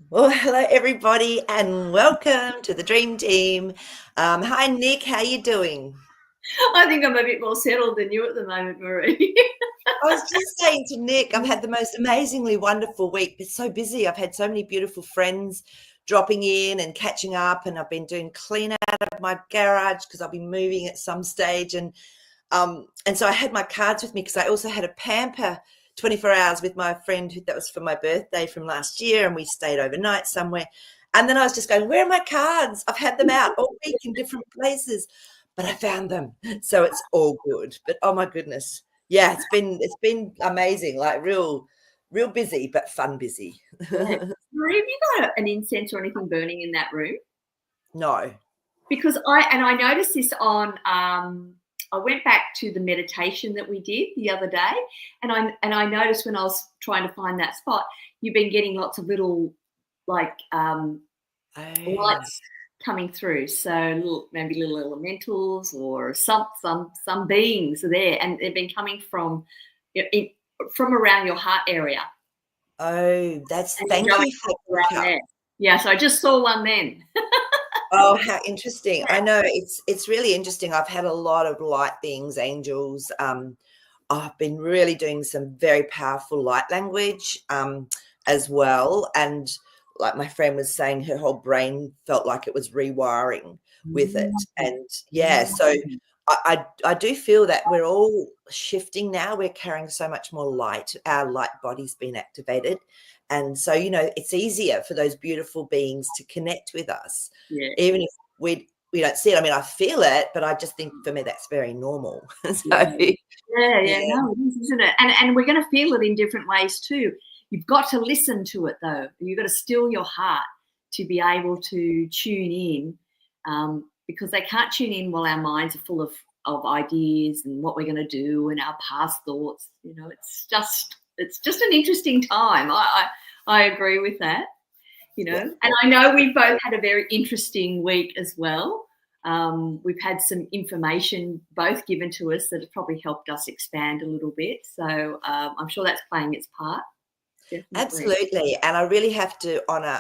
Well, hello everybody, and welcome to the Dream Team. Hi Nick, how you doing? I think I'm a bit more settled than you at the moment, Marie. I was just saying to Nick, I've had the most amazingly wonderful week. It's so busy. I've had so many beautiful friends dropping in and catching up, and I've been doing clean out of my garage because I'll be moving at some stage. And so I had my cards with me because I also had a pamper 24 hours with my friend that was for my birthday from last year, and we stayed overnight somewhere. And then I was just going, where are my cards? I've had them out all week in different places, but I found them. So it's all good. But oh my goodness. Yeah, it's been amazing, like real busy, but fun busy. Yeah. Marie, have you got an incense or anything burning in that room? No. Because I noticed this on I went back to the meditation that we did the other day, and I noticed when I was trying to find that spot, you've been getting lots of little like Oh, lights coming through. So maybe little elementals or some beings are there, and they've been coming from in, from around your heart area. oh, that's And thank going you for up the around cup. there. Yeah, so I just saw one then. Oh, how interesting. I know it's really interesting. I've had a lot of light beings, angels. I've been really doing some very powerful light language as well. And like my friend was saying, her whole brain felt like it was rewiring with it. Mm, And yeah, so mm. I do feel that we're all shifting now. We're carrying so much more light. Our light body's been activated. And so, it's easier for those beautiful beings to connect with us, Yeah, even if we don't see it. I mean, I feel it, but I just think for me that's very normal. So yeah. Yeah, yeah, yeah. no, it is, isn't it? And we're gonna feel it in different ways too. You've got to listen to it though. You've got to still your heart to be able to tune in, because they can't tune in while our minds are full of ideas and what we're going to do and our past thoughts. You know, it's just an interesting time. I agree with that. You know, Yeah. and I know we've both had a very interesting week as well. We've had some information both given to us that have probably helped us expand a little bit. So I'm sure that's playing its part, definitely. Absolutely. And I really have to honor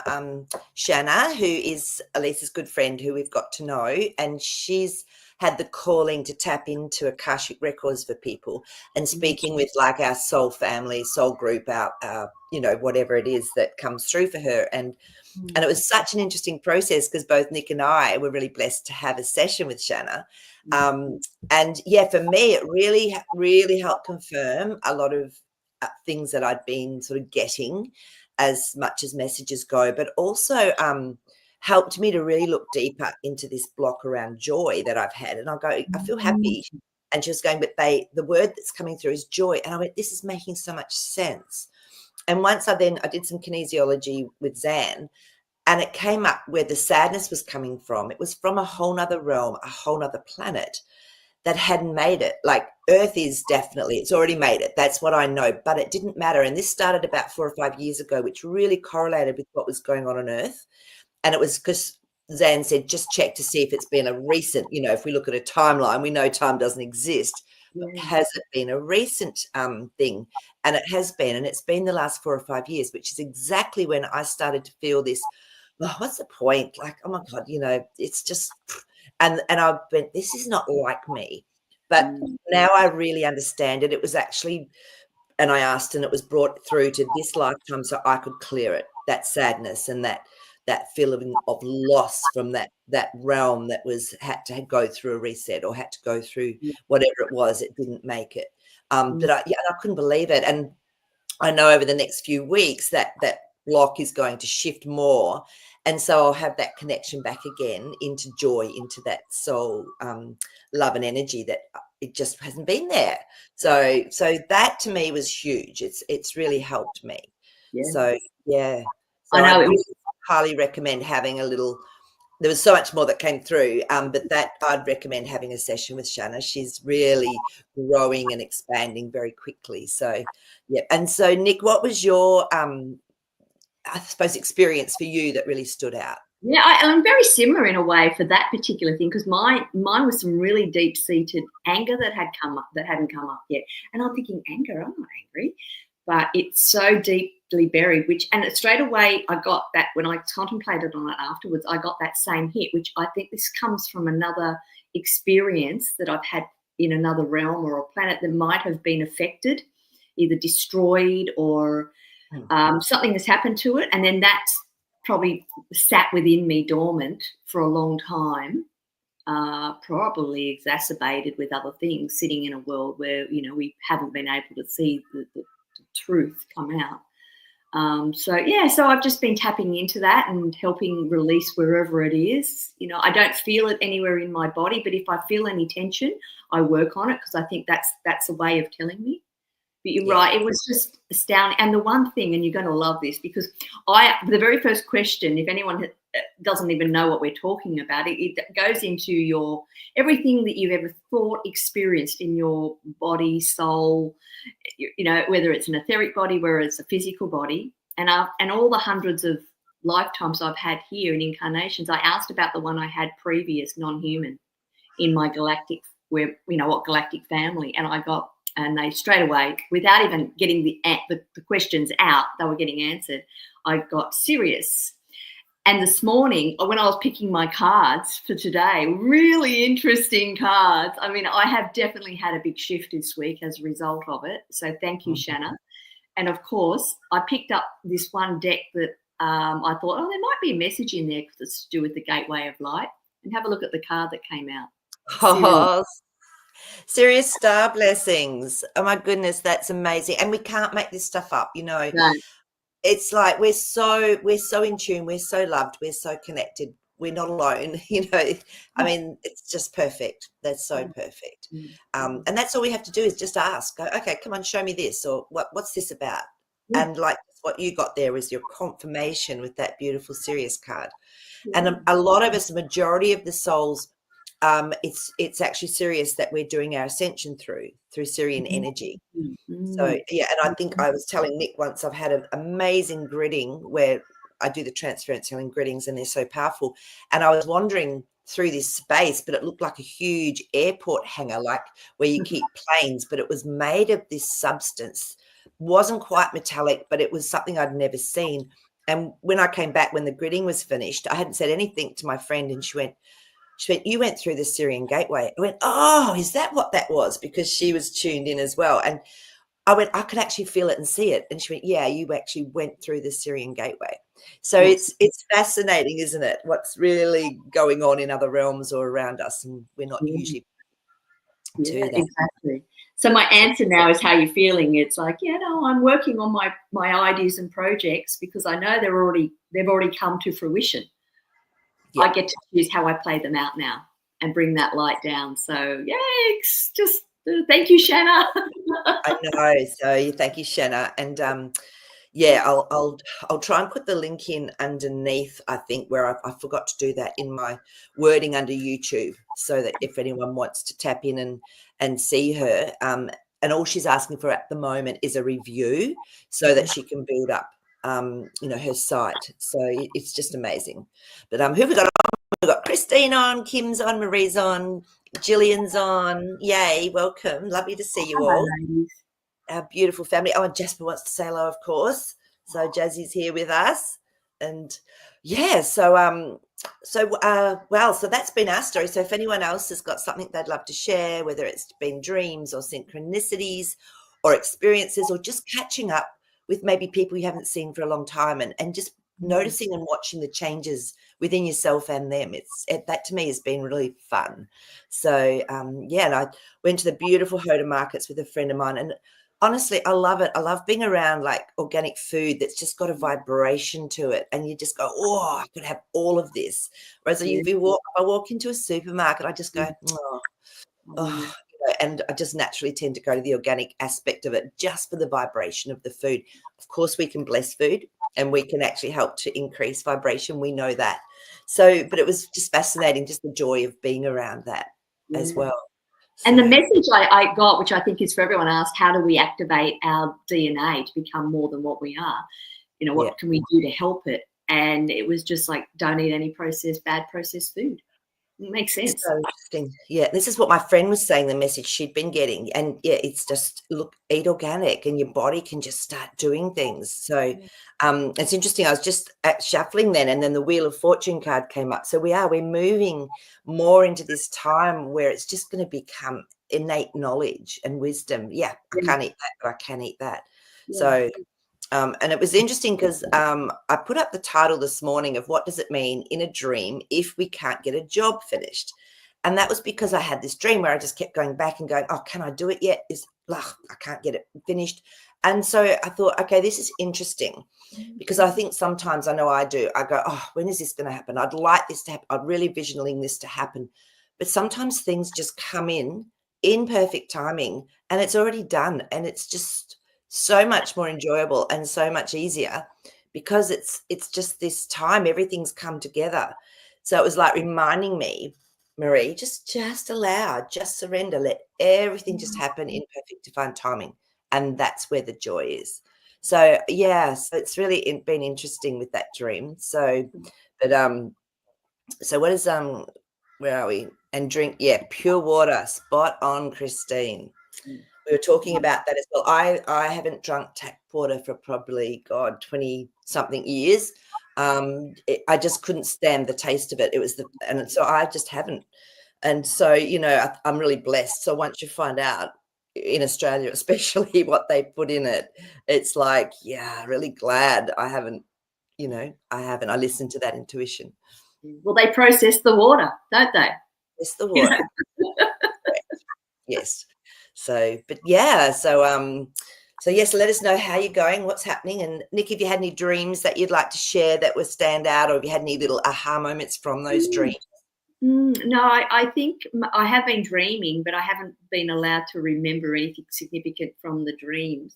Shanna, who is Elisa's good friend who we've got to know. And she's had the calling to tap into Akashic records for people and speaking with like our soul family, soul group, our whatever it is that comes through for her. And it was such an interesting process because both Nick and I were really blessed to have a session with Shanna. Um, and yeah, for me, it really, really helped confirm a lot of things that I'd been sort of getting as much as messages go, but also helped me to really look deeper into this block around joy that I've had. And I feel happy. And she was going, but the word that's coming through is joy. And I went, this is making so much sense. And once I did some kinesiology with Zan, and it came up where the sadness was coming from. It was from a whole nother realm, a whole nother planet that hadn't made it. Like Earth is definitely, it's already made it. That's what I know, but it didn't matter. And this started about 4 or 5 years ago, which really correlated with what was going on Earth. And it was because Zan said, just check to see if it's been a recent, if we look at a timeline, we know time doesn't exist. But Yeah. has it been a recent thing? And it has been. And it's been the last 4 or 5 years, which is exactly when I started to feel this, oh, what's the point? Like, oh my God, it's just, and I've been, this is not like me. But now I really understand it. It was actually, and I asked, and it was brought through to this lifetime so I could clear it, that sadness and that feeling of loss from that realm that had to go through a reset or had to go through whatever it was. It didn't make it. But I couldn't believe it. And I know over the next few weeks that block is going to shift more. And so I'll have that connection back again into joy, into that soul, love and energy that it just hasn't been there. So that to me was huge. It's really helped me. Yeah. So yeah. I So know I'd it really was. highly recommend having a little, there was so much more that came through, but that I'd recommend having a session with Shanna. She's really growing and expanding very quickly. So, yeah. And so, Nick, what was your, I suppose, experience for you that really stood out? Yeah, I'm very similar in a way for that particular thing because mine was some really deep seated anger that had come up that hadn't come up yet, and I'm thinking anger, I'm not angry, but it's so deep buried, and straight away I got that when I contemplated on it afterwards, I got that same hit, which I think this comes from another experience that I've had in another realm or a planet that might have been affected, either destroyed or something has happened to it. And then that's probably sat within me dormant for a long time, probably exacerbated with other things, sitting in a world where, we haven't been able to see the truth come out. So I've just been tapping into that and helping release wherever it is. I don't feel it anywhere in my body, but if I feel any tension, I work on it because I think that's a way of telling me. But you're right, it was just astounding. And the one thing, and you're going to love this, because the very first question, if anyone doesn't even know what we're talking about, it goes into everything that you've ever thought, experienced in your body, soul, whether it's an etheric body, whether it's a physical body, and all the hundreds of lifetimes I've had here in incarnations. I asked about the one I had previous, non-human, in my galactic, what galactic family, and they straight away, without even getting the questions out, they were getting answered. I got Sirius. And this morning, when I was picking my cards for today, really interesting cards. I mean, I have definitely had a big shift this week as a result of it. So thank you, Shanna. And of course, I picked up this one deck that I thought, there might be a message in there because it's to do with the Gateway of Light. And have a look at the card that came out. Oh, Sirius star blessings. Oh my goodness, that's amazing. And we can't make this stuff up, No. It's like we're so in tune, we're so loved, we're so connected, we're not alone. I mean, it's just perfect. That's so perfect. And that's all we have to do is just ask, okay, come on, show me this, or what's this about? And like what you got there is your confirmation with that beautiful Sirius card. And a lot of us, the majority of the souls, it's actually Sirius that we're doing our ascension through Sirian energy. So and I think I was telling Nick once, I've had an amazing gridding where I do the transference healing griddings, and they're so powerful. And I was wandering through this space, but it looked like a huge airport hangar, like where you keep planes, but it was made of this substance. Wasn't quite metallic, but it was something I'd never seen. And when I came back, when the gridding was finished, I hadn't said anything to my friend, and she went, you went through the Sirian gateway. I went, oh, is that what that was? Because she was tuned in as well. And I went, I could actually feel it and see it. And she went, yeah, you actually went through the Sirian gateway. So it's fascinating, isn't it? What's really going on in other realms or around us, and we're not usually do that. Exactly. So my answer now is how you're feeling. It's like, I'm working on my ideas and projects because I know they've already come to fruition. I get to choose how I play them out now and bring that light down. So, just thank you, Shanna. I know. So thank you, Shanna. And I'll try and put the link in underneath, I think, where I forgot to do that in my wording under YouTube, so that if anyone wants to tap in and see her, and all she's asking for at the moment is a review so that she can build up her site. So it's just amazing. But who have we got on? We've got Christine on, Kim's on, Marie's on, Gillian's on. Yay, welcome. Lovely to see you all. Our beautiful family. Oh, and Jasper wants to say hello, of course. So Jazzy's here with us. And so that's been our story. So if anyone else has got something they'd love to share, whether it's been dreams or synchronicities or experiences, or just catching up with maybe people you haven't seen for a long time, and just noticing and watching the changes within yourself and them. That to me has been really fun. So and I went to the beautiful Hoda markets with a friend of mine, and honestly, I love it. I love being around like organic food that's just got a vibration to it, and you just go, oh, I could have all of this. Whereas if I walk into a supermarket, I just go, and I just naturally tend to go to the organic aspect of it, just for the vibration of the food. Of course, we can bless food and we can actually help to increase vibration. We know that. So, but it was just fascinating, just the joy of being around that as well. So. And the message I got, which I think is for everyone, asked, how do we activate our DNA to become more than what we are? What can we do to help it? And it was just like, don't eat any bad processed food. It makes sense. So interesting. Yeah, this is what my friend was saying, the message she'd been getting. And yeah, it's just look, eat organic and your body can just start doing things. So it's interesting. I was just at shuffling then, and then the Wheel of Fortune card came up. So we're moving more into this time where it's just going to become innate knowledge and wisdom. Yeah, I can't eat that, but I can eat that. Yeah. So and it was interesting because I put up the title this morning of what does it mean in a dream if we can't get a job finished? And that was because I had this dream where I just kept going back and going, oh, can I do it yet? I can't get it finished. And so I thought, okay, this is interesting because I think sometimes I know I do. I go, oh, when is this going to happen? I'd like this to happen. I'm really visioning this to happen. But sometimes things just come in perfect timing and it's already done. And it's just so much more enjoyable and so much easier because it's just this time everything's come together. So it was like reminding me, Marie, just allow, just surrender, let everything just happen in perfect divine timing, and that's where the joy is. So yeah, so it's really been interesting with that dream. So but so what is where are we? And drink, yeah, pure water, spot on, Christine. We were talking about that as well. I haven't drunk tap water for probably 20 something years. I just couldn't stand the taste of it. And so I just haven't. And so, I'm really blessed. So once you find out in Australia, especially what they put in it, it's like, yeah, really glad I haven't. I listened to that intuition. Well, they process the water, don't they? It's the water. Yes. So, but yeah, so yes, let us know how you're going, what's happening. And Nick, if you had any dreams that you'd like to share that would stand out, or if you had any little aha moments from those dreams. No, I think I have been dreaming, but I haven't been allowed to remember anything significant from the dreams,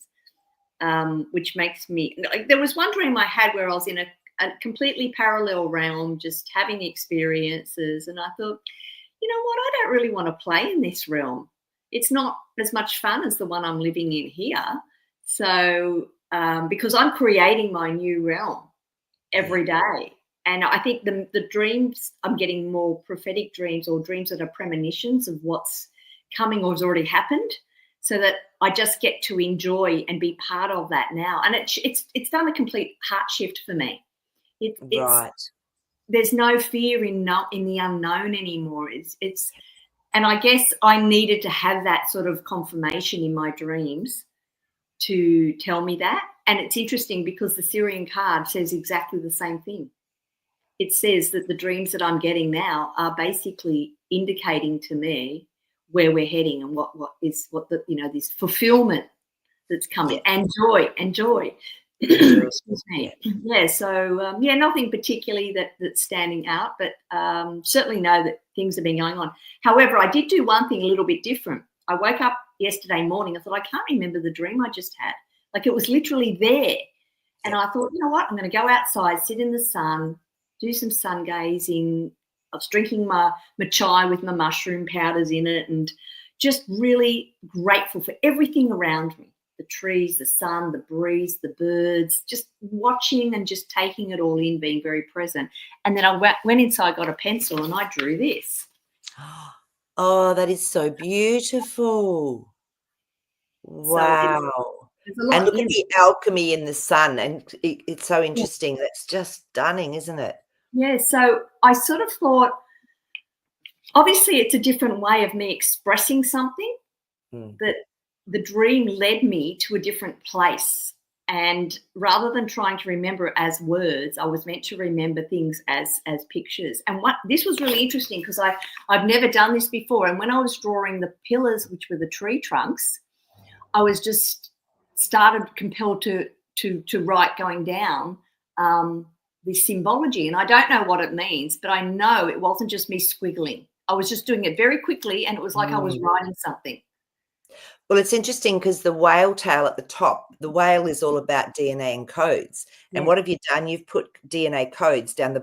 which makes me. There was one dream I had where I was in a completely parallel realm, just having experiences, and I thought, you know what, I don't really want to play in this realm. It's not as much fun as the one I'm living in here. So, because I'm creating my new realm every day. And I think the dreams, I'm getting more prophetic dreams or dreams that are premonitions of what's coming or has already happened, so that I just get to enjoy and be part of that now. And it's done a complete heart shift for me. Right. There's no fear in the unknown anymore. And I guess I needed to have that sort of confirmation in my dreams to tell me that. And it's interesting because the Syrian card says exactly the same thing. It says that the dreams that I'm getting now are basically indicating to me where we're heading and what this fulfillment that's coming, and joy. Excuse me. Yeah. So nothing particularly that's standing out, but certainly know that things have been going on. However, I did do one thing a little bit different. I woke up yesterday morning. I thought, I can't remember the dream I just had. Like, it was literally there, and I thought, you know what? I'm going to go outside, sit in the sun, do some sun gazing. I was drinking my chai with my mushroom powders in it, and just really grateful for everything around me. The trees, the sun, the breeze, the birds, just watching and just taking it all in, being very present. And then I went inside, got a pencil, and I drew this. Oh, that is so beautiful. Wow. So and look at the alchemy in the sun, and it's so interesting. That's just stunning, isn't it? Yeah, so I sort of thought, obviously it's a different way of me expressing something, but the dream led me to a different place. And rather than trying to remember it as words, I was meant to remember things as pictures. And this was really interesting because I've never done this before. And when I was drawing the pillars, which were the tree trunks, I was just compelled to write going down this symbology. And I don't know what it means, but I know it wasn't just me squiggling. I was just doing it very quickly, and it was like I was writing something. Well, it's interesting because the whale tail at the top, the whale is all about DNA and codes. And what have you done? You've put DNA codes down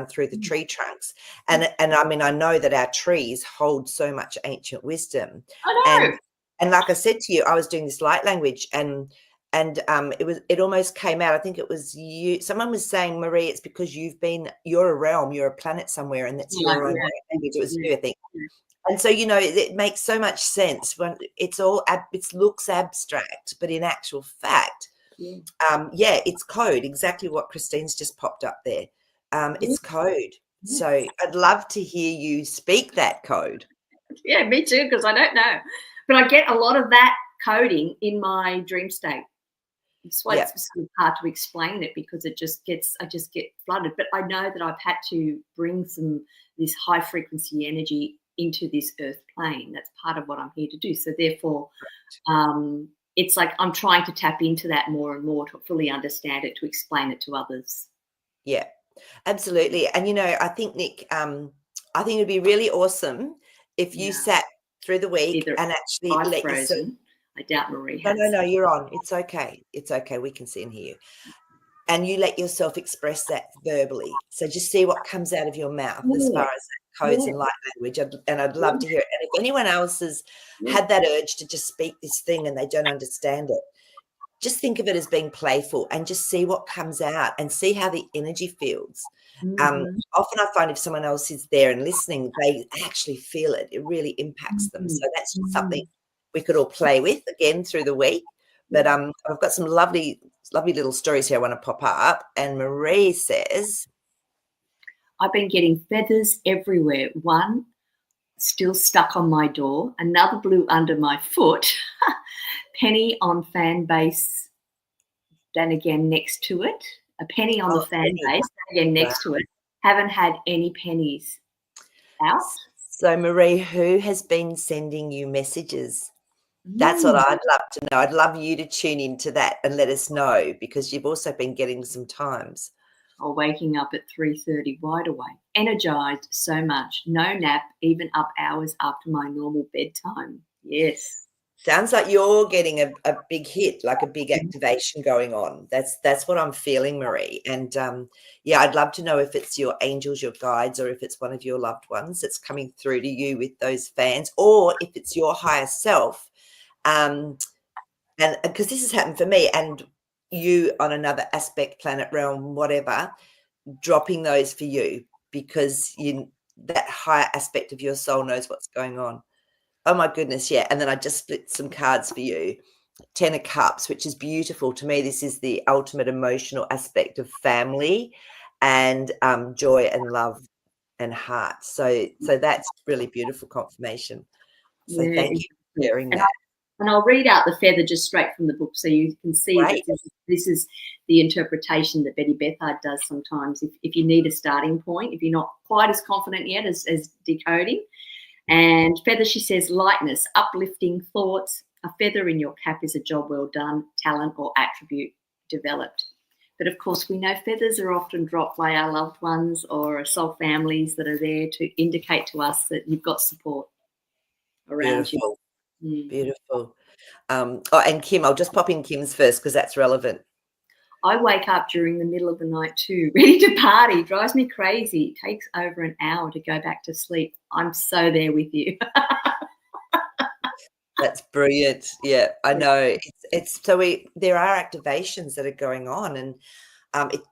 through the tree trunks. And I mean, I know that our trees hold so much ancient wisdom. I know. And like I said to you, I was doing this light language, and And it almost came out. I think it was you. Someone was saying, Marie, it's because you're a realm, you're a planet somewhere, and that's your own language. It was you, I think. And so, it makes so much sense when it looks abstract, but in actual fact, it's code. Exactly what Christine's just popped up there. It's code. So I'd love to hear you speak that code. Yeah, me too, because I don't know. But I get a lot of that coding in my dream state. That's why it's sort of hard to explain it, because I just get flooded. But I know that I've had to bring this high frequency energy into this earth plane. That's part of what I'm here to do. So therefore, it's like I'm trying to tap into that more and more to fully understand it, to explain it to others. Yeah, absolutely. And, I think, Nick, I think it'd be really awesome if you sat through the week and actually let yourself. I doubt Marie has. No, you're on. It's okay. It's okay. We can see and hear you. And you let yourself express that verbally. So just see what comes out of your mouth as far as codes and light language. And I'd love to hear it. And if anyone else has had that urge to just speak this thing and they don't understand it, just think of it as being playful and just see what comes out and see how the energy feels. Often I find if someone else is there and listening, they actually feel it. It really impacts them. So that's just something we could all play with again through the week. But I've got some lovely little stories here I want to pop up. And Marie says, I've been getting feathers everywhere. One still stuck on my door, another blew under my foot, penny on fan base, then again next to it, a penny on the fan base, then again next to it. Haven't had any pennies out. So Marie, who has been sending you messages? That's what I'd love to know. I'd love you to tune into that and let us know, because you've also been getting some times. Or waking up at 3:30 wide awake, energized so much, no nap, even up hours after my normal bedtime. Yes. Sounds like you're getting a big hit, like a big activation going on. That's what I'm feeling, Marie. And I'd love to know if it's your angels, your guides, or if it's one of your loved ones that's coming through to you with those fans, or if it's your higher self. And because this has happened for me, and you on another aspect, planet, realm, whatever, dropping those for you, because that higher aspect of your soul knows what's going on. Oh my goodness, yeah. And then I just split some cards for you. 10 of Cups, which is beautiful. To me, this is the ultimate emotional aspect of family and joy and love and heart. So that's really beautiful confirmation. So thank you for sharing that. And I'll read out the feather just straight from the book, so you can see that this is the interpretation that Betty Bethard does sometimes. If you need a starting point, if you're not quite as confident yet as decoding. And feather, she says, lightness, uplifting thoughts. A feather in your cap is a job well done, talent or attribute developed. But of course, we know feathers are often dropped by our loved ones or soul families that are there to indicate to us that you've got support around you. Beautiful. And Kim, I'll just pop in Kim's first because that's relevant. I wake up during the middle of the night too, ready to party. Drives me crazy. It takes over an hour to go back to sleep. I'm so there with you. That's brilliant. Yeah, I know. It's so there are activations that are going on, and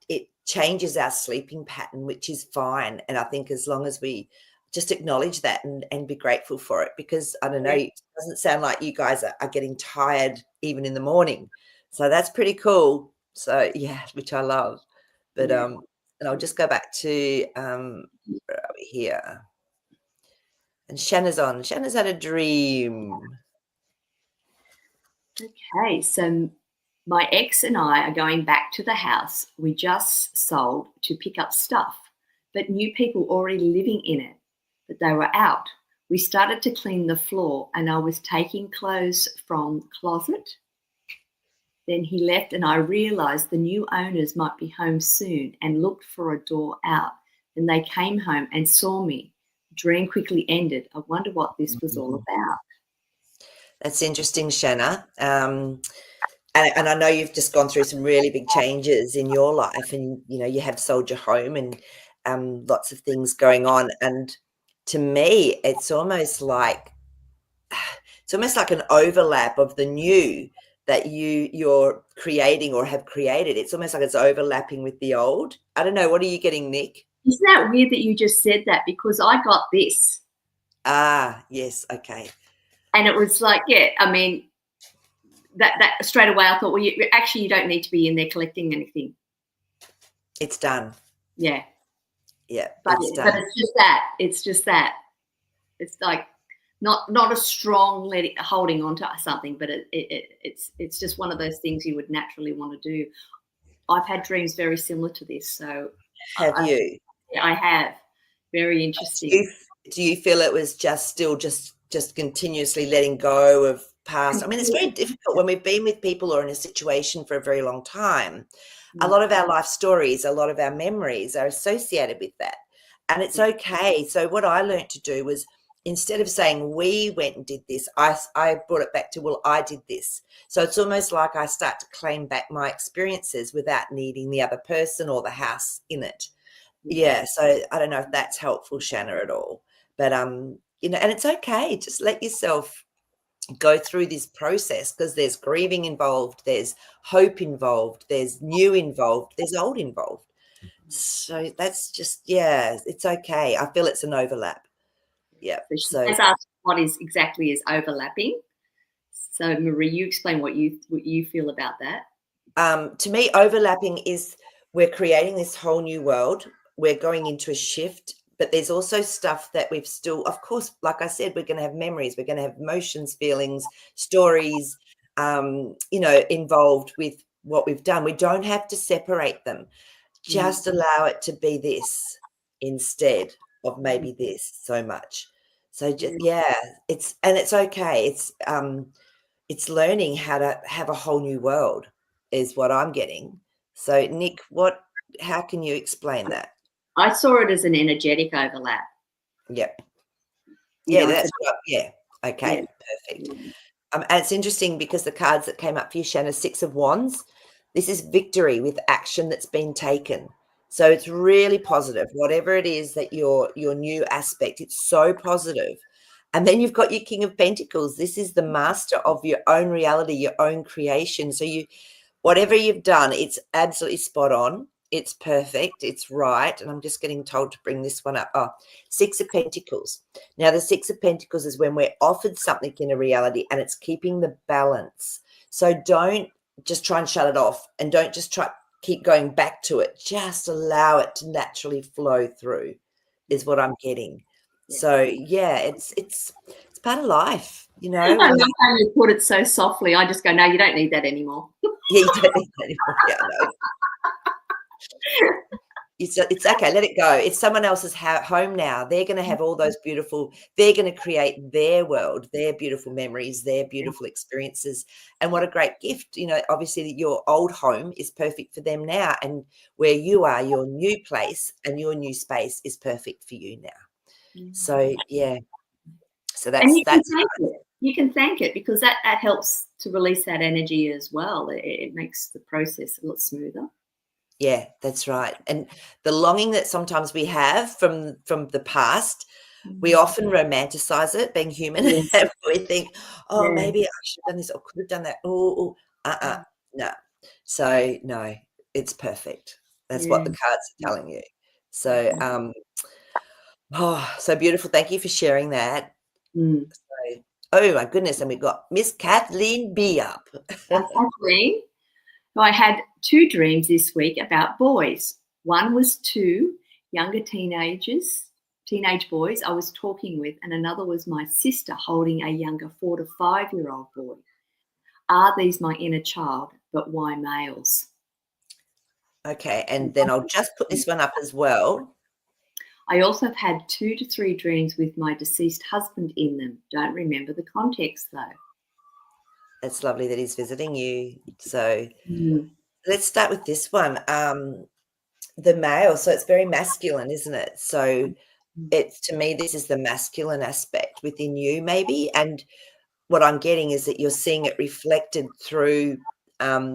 it changes our sleeping pattern, which is fine. And I think as long as we just acknowledge that and be grateful for it, because I don't know, it doesn't sound like you guys are getting tired even in the morning. So that's pretty cool. So yeah, which I love. But and I'll just go back to where are we here? And Shanna's on. Shanna's had a dream. Okay, so my ex and I are going back to the house we just sold to pick up stuff, but new people already living in it, but they were out. We started to clean the floor and I was taking clothes from the closet. Then he left and I realised the new owners might be home soon and looked for a door out. Then they came home and saw me. The dream quickly ended. I wonder what this was all about. That's interesting, Shanna. And I know you've just gone through some really big changes in your life, and you have sold your home and lots of things going on. And to me, it's almost like an overlap of the new that you're creating or have created. It's almost like it's overlapping with the old. I don't know. What are you getting, Nick? Isn't that weird that you just said that? Because I got this. Ah, yes. Okay. And it was like, yeah, I mean, that straight away I thought, well, you don't need to be in there collecting anything. It's done. Yeah. Yeah, but it's done. It's just that. It's like not a strong holding on to something, but it's just one of those things you would naturally want to do. I've had dreams very similar to this. So have you? I have. Very interesting. Do you feel it was just continuously letting go of past? I mean, it's very difficult when we've been with people or in a situation for a very long time. A lot of our life stories, a lot of our memories are associated with that. And it's okay. So what I learned to do was, instead of saying we went and did this, I brought it back to, well, I did this. So it's almost like I start to claim back my experiences without needing the other person or the house in it. Yeah. So I don't know if that's helpful, Shanna, at all. But and it's okay. Just let yourself go through this process, because there's grieving involved, there's hope involved, there's new involved, there's old involved. So that's just, it's okay. I feel it's an overlap. Yeah. So let's ask what is overlapping. So Marie, you explain what you feel about that. To me, overlapping is we're creating this whole new world. We're going into a shift, but there's also stuff that we've still, of course, like I said, we're going to have memories, we're going to have emotions, feelings, stories, involved with what we've done. We don't have to separate them. Just allow it to be this instead of maybe this so much. So just, it's okay. It's learning how to have a whole new world is what I'm getting. So Nick, how can you explain that? I saw it as an energetic overlap. Yep. Yeah, that's right. Yeah. Okay, perfect. And it's interesting because the cards that came up for you, Shanna, 6 of Wands, this is victory with action that's been taken. So it's really positive. Whatever it is that your new aspect, it's so positive. And then you've got your King of Pentacles. This is the master of your own reality, your own creation. So whatever you've done, it's absolutely spot on. It's perfect. It's right. And I'm just getting told to bring this one up. Oh, 6 of Pentacles. Now, the 6 of Pentacles is when we're offered something in a reality and it's keeping the balance. So don't just try and shut it off, and don't just keep going back to it. Just allow it to naturally flow through is what I'm getting. So, it's part of life, I love how you put it so softly. I just go, no, you don't need that anymore. Yeah, you don't need that anymore. Yeah, no. It's okay. Let it go. It's someone else's home now. They're going to have all those they're going to create their world, their beautiful memories, their beautiful experiences. And what a great gift. Obviously your old home is perfect for them now. And where you are, your new place and your new space is perfect for you now. So, yeah. So you can thank it because that helps to release that energy as well. It makes the process a lot smoother. Yeah, that's right. And the longing that sometimes we have from the past, we often romanticize it, being human. And we think, maybe I should have done this or could have done that. No. So no, it's perfect. That's what the cards are telling you. So, so beautiful. Thank you for sharing that. So, oh my goodness. And we've got Miss Kathleen B up. Kathleen. I had 2 dreams this week about boys. One was 2 younger teenage boys I was talking with, and another was my sister holding a younger 4 to 5-year-old boy. Are these my inner child, but why males? Okay, and then I'll just put this one up as well. I also have had 2 to 3 dreams with my deceased husband in them. Don't remember the context though. It's lovely that he's visiting you. So let's start with this one. The male. So it's very masculine, isn't it? So to me, this is the masculine aspect within you, maybe. And what I'm getting is that you're seeing it reflected through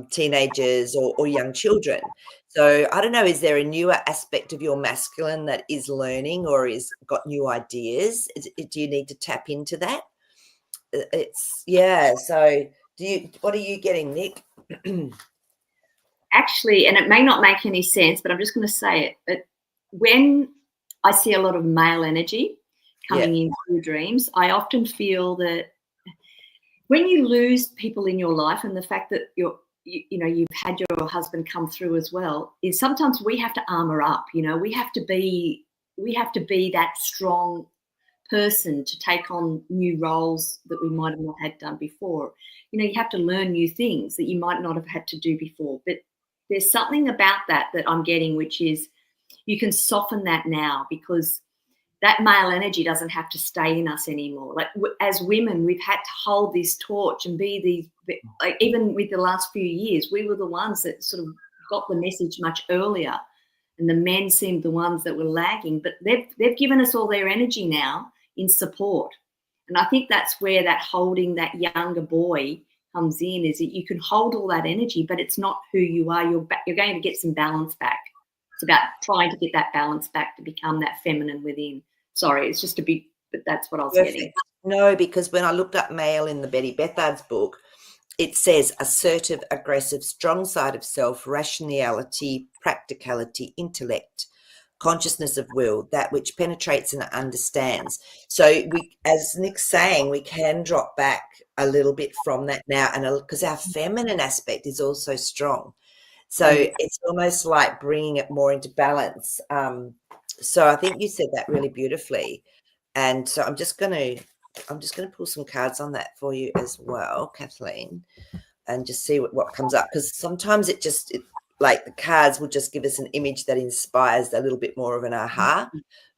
teenagers or young children. So I don't know, is there a newer aspect of your masculine that is learning or is got new ideas? Do you need to tap into that? So What are you getting, Nick? Actually, and it may not make any sense, but I'm just going to say it. But when I see a lot of male energy coming in through dreams, I often feel that when you lose people in your life, and the fact that you've had your husband come through as well, is sometimes we have to armor up. We have to be that strong person to take on new roles that we might have not had done before. You have to learn new things that you might not have had to do before. But there's something about that I'm getting, which is you can soften that now, because that male energy doesn't have to stay in us anymore. Like as women, we've had to hold this torch and be these, like even with the last few years, we were the ones that sort of got the message much earlier, and the men seemed the ones that were lagging, but they've given us all their energy now in support. And I think that's where that holding that younger boy comes in, is that you can hold all that energy, but it's not who you are. You're going to get some balance back. It's about trying to get that balance back to become that feminine within. Sorry, it's just a bit, but that's what I was getting. No, because when I looked up male in the Betty Bethard's book, it says assertive, aggressive, strong side of self, rationality, practicality, intellect, consciousness of will, that which penetrates and understands. So we, as Nick's saying, we can drop back a little bit from that now, and because our feminine aspect is also strong. So it's almost like bringing it more into balance. So I think you said that really beautifully. And so I'm just going to pull some cards on that for you as well, Kathleen, and just see what comes up. Because sometimes like the cards will just give us an image that inspires a little bit more of an aha,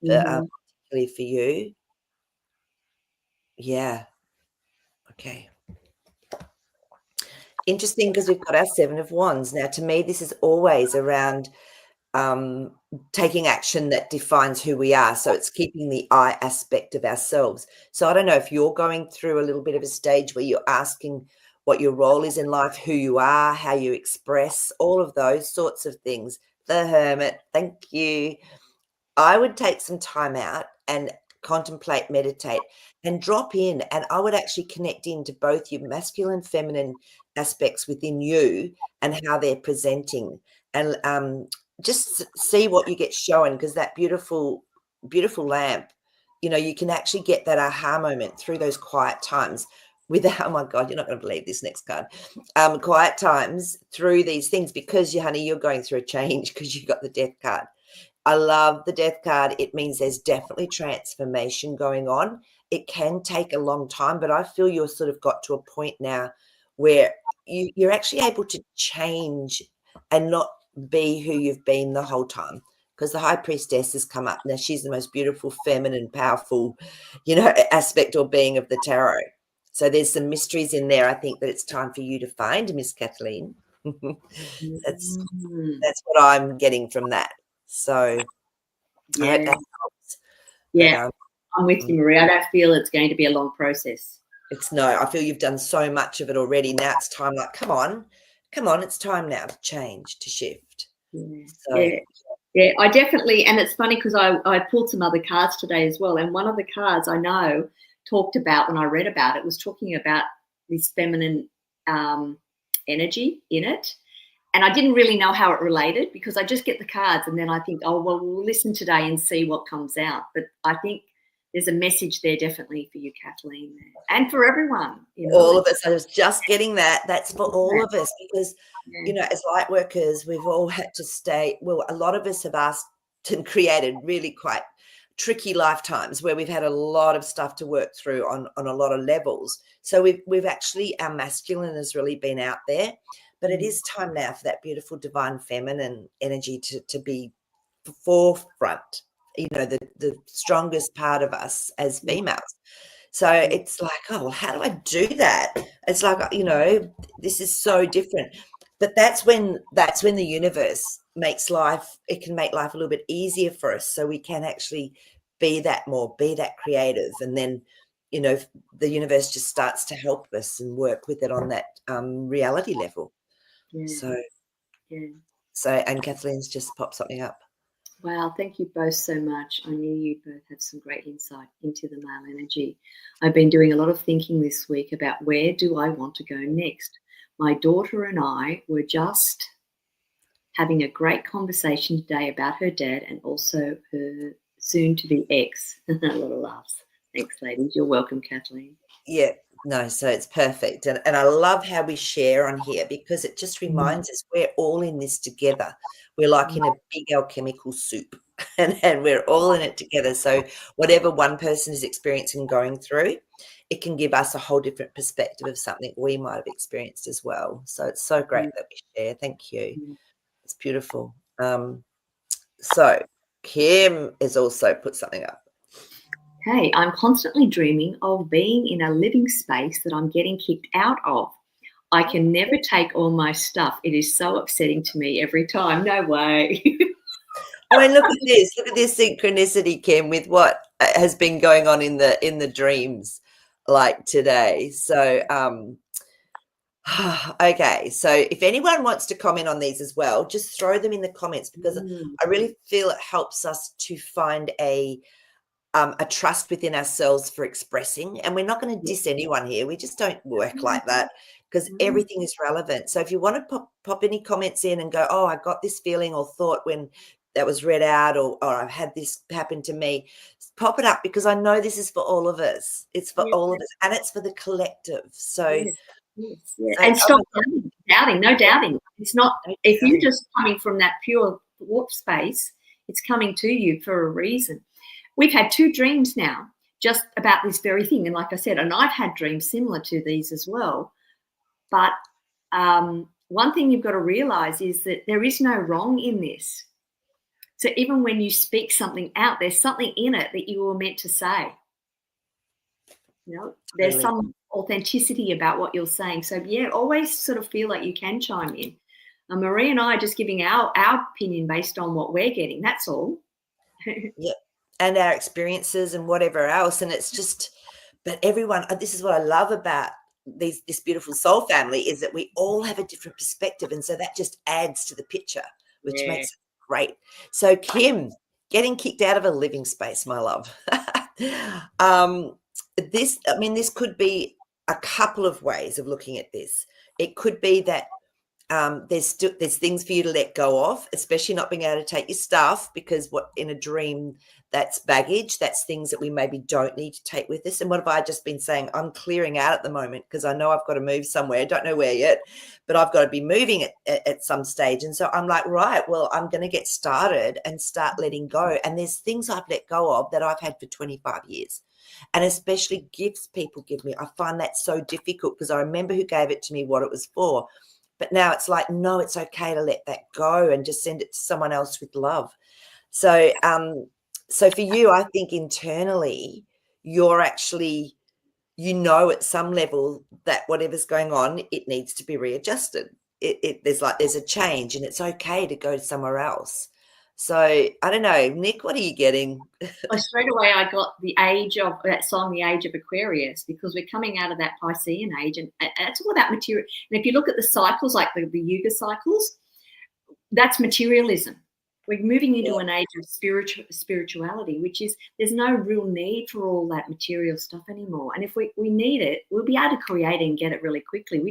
particularly for you. Yeah. Okay. Interesting, because we've got our Seven of Wands. Now, to me, this is always around taking action that defines who we are. So it's keeping the I aspect of ourselves. So I don't know if you're going through a little bit of a stage where you're asking what your role is in life, who you are, how you express, all of those sorts of things. The Hermit, thank you. I would take some time out and contemplate, meditate, and drop in. And I would actually connect into both your masculine, feminine aspects within you and how they're presenting. And just see what you get shown, because that beautiful, beautiful lamp, you can actually get that aha moment through those quiet times without, oh my God, you're not going to believe this next card, quiet times through these things, because you're going through a change, because you got the Death card. I love the Death card. It means there's definitely transformation going on. It can take a long time, but I feel you're sort of got to a point now where you're actually able to change and not be who you've been the whole time, because the High Priestess has come up. Now, she's the most beautiful, feminine, powerful, aspect or being of the tarot. So there's some mysteries in there, I think, that it's time for you to find, Miss Kathleen. That's what I'm getting from that. So I hope that helps. Yeah, I'm with you, Marie. I don't feel it's going to be a long process. I feel you've done so much of it already. Now it's time, like, come on, it's time now to change, to shift. Yeah, I definitely, and it's funny because I pulled some other cards today as well, and one of the cards I know talked about, when I read about it, was talking about this feminine energy in it. And I didn't really know how it related, because I just get the cards and then I think, oh, well, we'll listen today and see what comes out. But I think there's a message there definitely for you, Kathleen, and for everyone. All of us. I was just getting that. That's for all of us, because, as light workers, we've all had to stay. Well, a lot of us have asked and created really quite tricky lifetimes where we've had a lot of stuff to work through on a lot of levels. So we've actually, our masculine has really been out there. But it is time now for that beautiful divine feminine energy to be forefront, the strongest part of us as females. So it's like, oh, well, how do I do that? It's like, this is so different. But that's when the universe it can make life a little bit easier for us, so we can actually be that creative. And then, the universe just starts to help us and work with it on that reality level. So and Kathleen's just popped something up. Wow, thank you both so much. I knew you both have some great insight into the male energy. I've been doing a lot of thinking this week about where do I want to go next. My daughter and I were just having a great conversation today about her dad and also her soon-to-be ex. A lot of laughs. Thanks, ladies. You're welcome, Kathleen. Yeah, no, so it's perfect. And I love how we share on here because it just reminds us we're all in this together. We're like in a big alchemical soup and we're all in it together. So whatever one person is experiencing going through, it can give us a whole different perspective of something we might have experienced as well. So it's so great that we share. Thank you. It's beautiful. So Kim has also put something up. Hey, I'm constantly dreaming of being in a living space that I'm getting kicked out of. I can never take all my stuff. It is so upsetting to me every time. No way. I mean, look at this. Look at this synchronicity, Kim, with what has been going on in the dreams, like today. So, okay. So, if anyone wants to comment on these as well, just throw them in the comments because I really feel it helps us to find a trust within ourselves for expressing. And we're not going to diss anyone here. We just don't work like that because everything is relevant. So if you want to pop any comments in and go, oh, I got this feeling or thought when that was read out or I've had this happen to me, pop it up because I know this is for all of us. It's for all of us and it's for the collective. So, and stop doubting, no doubting. It's not, if you're just coming from that pure warp space, it's coming to you for a reason. We've had 2 dreams now just about this very thing. And like I said, and I've had dreams similar to these as well. But one thing you've got to realize is that there is no wrong in this. So even when you speak something out, there's something in it that you were meant to say. You know, there's some authenticity about what you're saying. So, yeah, always sort of feel like you can chime in. Marie and I are just giving our opinion based on what we're getting. That's all. Yeah. And our experiences and whatever else. And it's just, but everyone, this is what I love about this beautiful soul family is that we all have a different perspective. And so that just adds to the picture, which makes it great. So Kim, getting kicked out of a living space, my love. This could be a couple of ways of looking at this. It could be that there's things for you to let go of, especially not being able to take your stuff because what in a dream, that's baggage. That's things that we maybe don't need to take with us. And what have I just been saying? I'm clearing out at the moment because I know I've got to move somewhere. Don't know where yet, but I've got to be moving at some stage. And so I'm like, right, well, I'm going to get started and start letting go. And there's things I've let go of that I've had for 25 years. And especially gifts people give me. I find that so difficult because I remember who gave it to me, what it was for. But now it's like, no, it's okay to let that go and just send it to someone else with love. So, so for you, I think internally, you're actually, at some level that whatever's going on, it needs to be readjusted. There's a change and it's okay to go somewhere else. So I don't know, Nick, what are you getting? Well, straight away, I got the age of that song, The Age of Aquarius, because we're coming out of that Piscean age, and it's all about material. And if you look at the cycles, like the Yuga cycles, that's materialism. We're moving into an age of spirituality, which is there's no real need for all that material stuff anymore. And if we need it, we'll be able to create it and get it really quickly.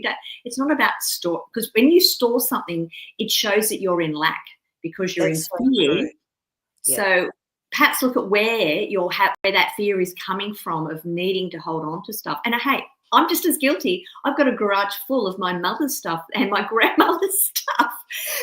It's not about store, because when you store something, it shows that you're in lack because you're in fear. So perhaps look at where where that fear is coming from of needing to hold on to stuff. And hey, I'm just as guilty. I've got a garage full of my mother's stuff and my grandmother's stuff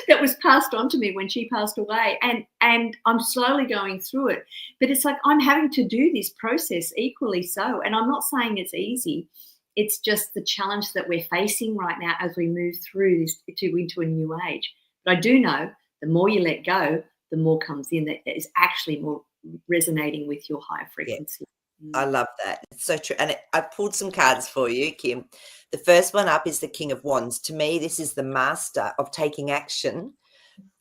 that was passed on to me when she passed away. And I'm slowly going through it. But it's like I'm having to do this process equally so. And I'm not saying it's easy. It's just the challenge that we're facing right now as we move through this into a new age. But I do know the more you let go, the more comes in that is actually more resonating with your higher frequency. I love that. It's so true. And I pulled some cards for you, Kim. The first one up is the King of Wands. To me, this is the master of taking action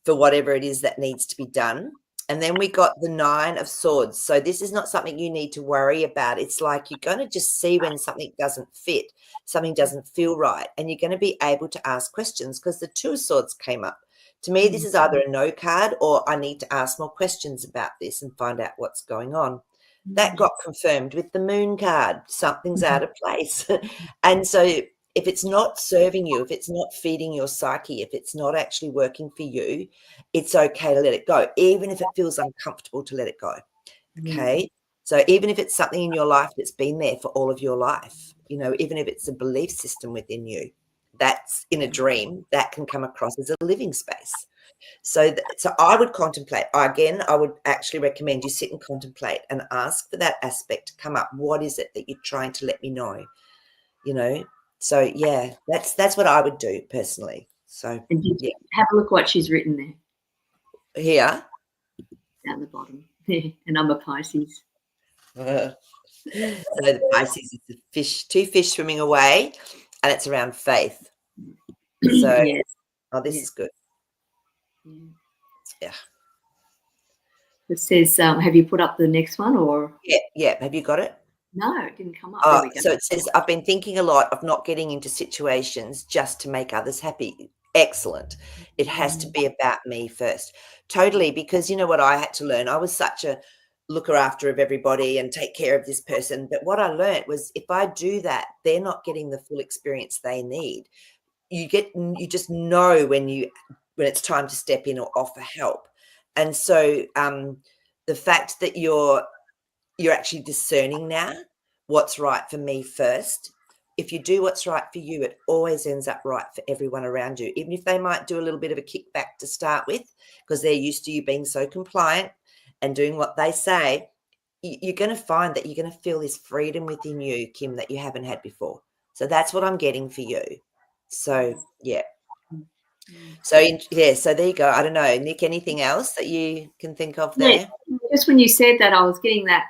for whatever it is that needs to be done. And then we got the 9 of Swords. So this is not something you need to worry about. It's like you're going to just see when something doesn't fit, something doesn't feel right, and you're going to be able to ask questions because the 2 of Swords came up. To me, this is either a no card or I need to ask more questions about this and find out what's going on. That got confirmed with the moon card. Something's out of place. And so if it's not serving you, if it's not feeding your psyche, if it's not actually working for you, it's okay to let it go, even if it feels uncomfortable to let it go. Okay. So even if it's something in your life that's been there for all of your life, you know, even if it's a belief system within you, that's in a dream, that can come across as a living space. So I would contemplate. Again, I would actually recommend you sit and contemplate and ask for that aspect to come up. What is it that you're trying to let me know? You know, so yeah, that's what I would do personally. So And yeah, have a look what she's written there here. down the bottom. And I'm a Pisces. So the Pisces is the fish, two fish swimming away, and it's around faith. So, Yes. oh, this is good. Yeah. It says, have you put up the next one or? Yeah. Have you got it? No, it didn't come up. There we go. So it says, I've been thinking a lot of not getting into situations just to make others happy. Excellent. It has to be about me first. Totally. Because you know what I had to learn? I was such a looker after of everybody and take care of this person. But what I learned was if I do that, they're not getting the full experience they need. You just know when it's time to step in or offer help. And so the fact that you're actually discerning now what's right for me first. If you do what's right for you, it always ends up right for everyone around you, even if they might do a little bit of a kickback to start with, because they're used to you being so compliant and doing what they say. You're going to find that you're going to feel this freedom within you, Kim, that you haven't had before. So that's what I'm getting for you. So, yeah. So, so there you go. I don't know, Nick, anything else that you can think of there? Yeah, just when you said that, I was getting that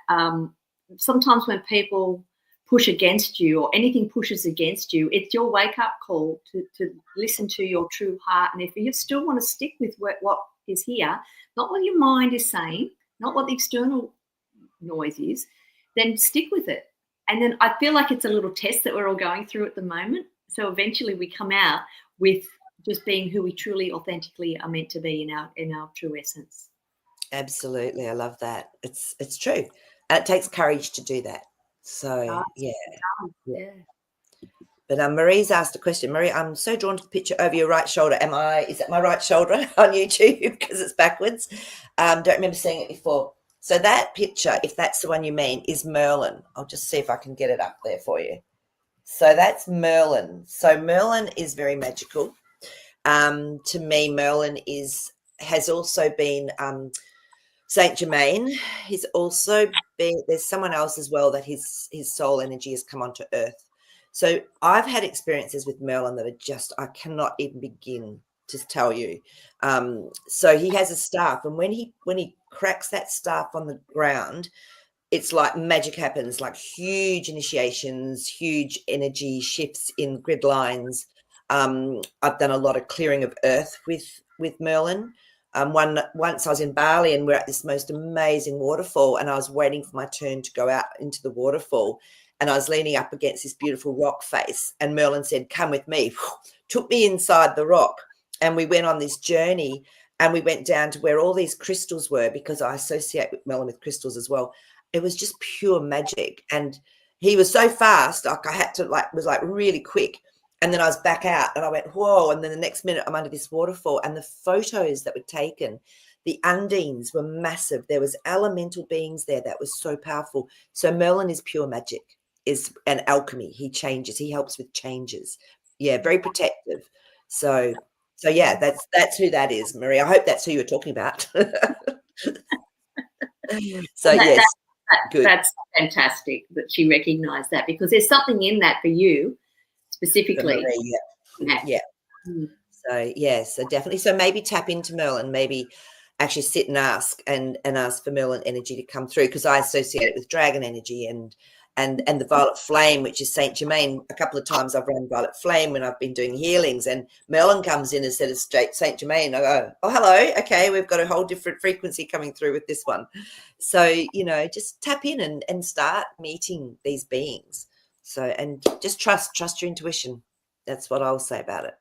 sometimes when people push against you or anything pushes against you, it's your wake-up call to listen to your true heart. And if you still want to stick with what is here, not what your mind is saying, not what the external noise is, then stick with it. And then I feel like it's a little test that we're all going through at the moment. So eventually we come out with just being who we truly, authentically are meant to be in our true essence. Absolutely. I love that. It's true. And it takes courage to do that. So, yeah. But Marie's asked a question. Marie, I'm so drawn to the picture over your right shoulder. Is that my right shoulder on YouTube because it's backwards? Don't remember seeing it before. So that picture, if that's the one you mean, is Merlin. I'll just see if I can get it up there for you. So that's Merlin. So Merlin is very magical. To me, Merlin has also been Saint Germain. He's also been, there's someone else as well that his soul energy has come onto Earth. So I've had experiences with Merlin that are just, I cannot even begin to tell you. So he has a staff, and when he cracks that staff on the ground, it's like magic happens, like huge initiations, huge energy shifts in grid lines. I've done a lot of clearing of earth with Merlin. Once I was in Bali and we're at this most amazing waterfall, and I was waiting for my turn to go out into the waterfall, and I was leaning up against this beautiful rock face, and Merlin said, "Come with me," took me inside the rock, and we went on this journey, and we went down to where all these crystals were, because I associate with Merlin with crystals as well. It was just pure magic, and he was so fast, like I had to was really quick. And then I was back out and I went, whoa. And then the next minute I'm under this waterfall, and the photos that were taken, the undines were massive. There was elemental beings there that was so powerful. So Merlin is pure magic, is an alchemy. He changes, he helps with changes. Yeah, very protective. So yeah, that's who that is, Marie. I hope that's who you were talking about. So yes. Good. That's fantastic that she recognized that, because there's something in that for you specifically. Yeah. So yeah, so definitely. So maybe tap into Merlin, maybe actually sit and ask for Merlin energy to come through, because I associate it with dragon energy and the violet flame, which is Saint Germain. A couple of times I've run violet flame when I've been doing healings, and Merlin comes in instead of Saint Germain. I go, oh, hello. Okay, we've got a whole different frequency coming through with this one. So, just tap in and start meeting these beings. So, and just trust your intuition. That's what I'll say about it.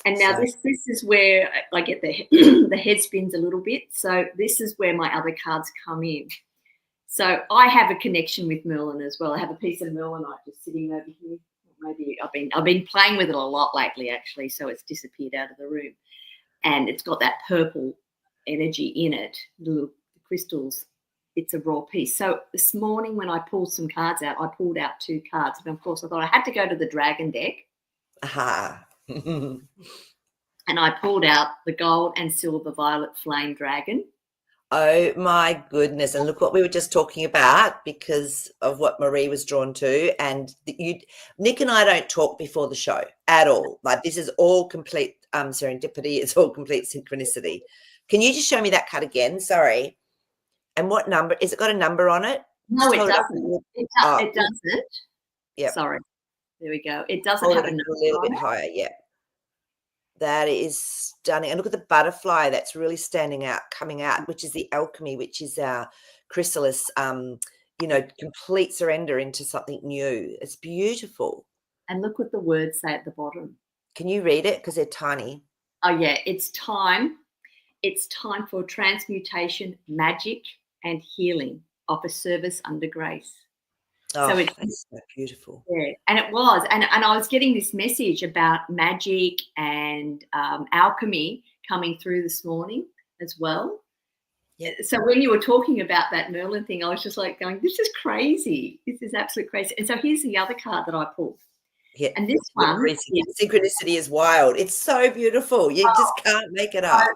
And now So this is where I get the the head spins a little bit. So this is where my other cards come in. So I have a connection with Merlin as well. I have a piece of Merlinite just sitting over here. Maybe I've been playing with it a lot lately, actually. So it's disappeared out of the room, and it's got that purple energy in it. The little crystals. It's a raw piece. So this morning when I pulled some cards out, I pulled out 2 cards, and of course I thought I had to go to the dragon deck. aha. And I pulled out the gold and silver violet flame dragon. Oh my goodness. And look what we were just talking about because of what Marie was drawn to. And Nick and I don't talk before the show at all. Like this is all complete serendipity. It's all complete synchronicity. Can you just show me that card again? Sorry. And what number? Is it got a number on it? No, Just it hold it up. doesn't. It doesn't. Yep. Sorry. There we go. It doesn't Hold have it a up number a little on bit it. higher. Yeah. That is stunning. And look at the butterfly that's really standing out, coming out, which is the alchemy, which is our chrysalis, complete surrender into something new. It's beautiful. And look what the words say at the bottom. Can you read it? Because they're tiny. Oh, yeah. It's time. It's time for transmutation, magic, and healing of a service under grace. Oh, so it's that's so beautiful. Yeah, and it was. And I was getting this message about magic and alchemy coming through this morning as well. Yeah. So when you were talking about that Merlin thing, I was just like going, this is crazy. This is absolutely crazy. And so here's the other card that I pulled. Yeah. And this one. Synchronicity is wild. It's so beautiful. You just can't make it up.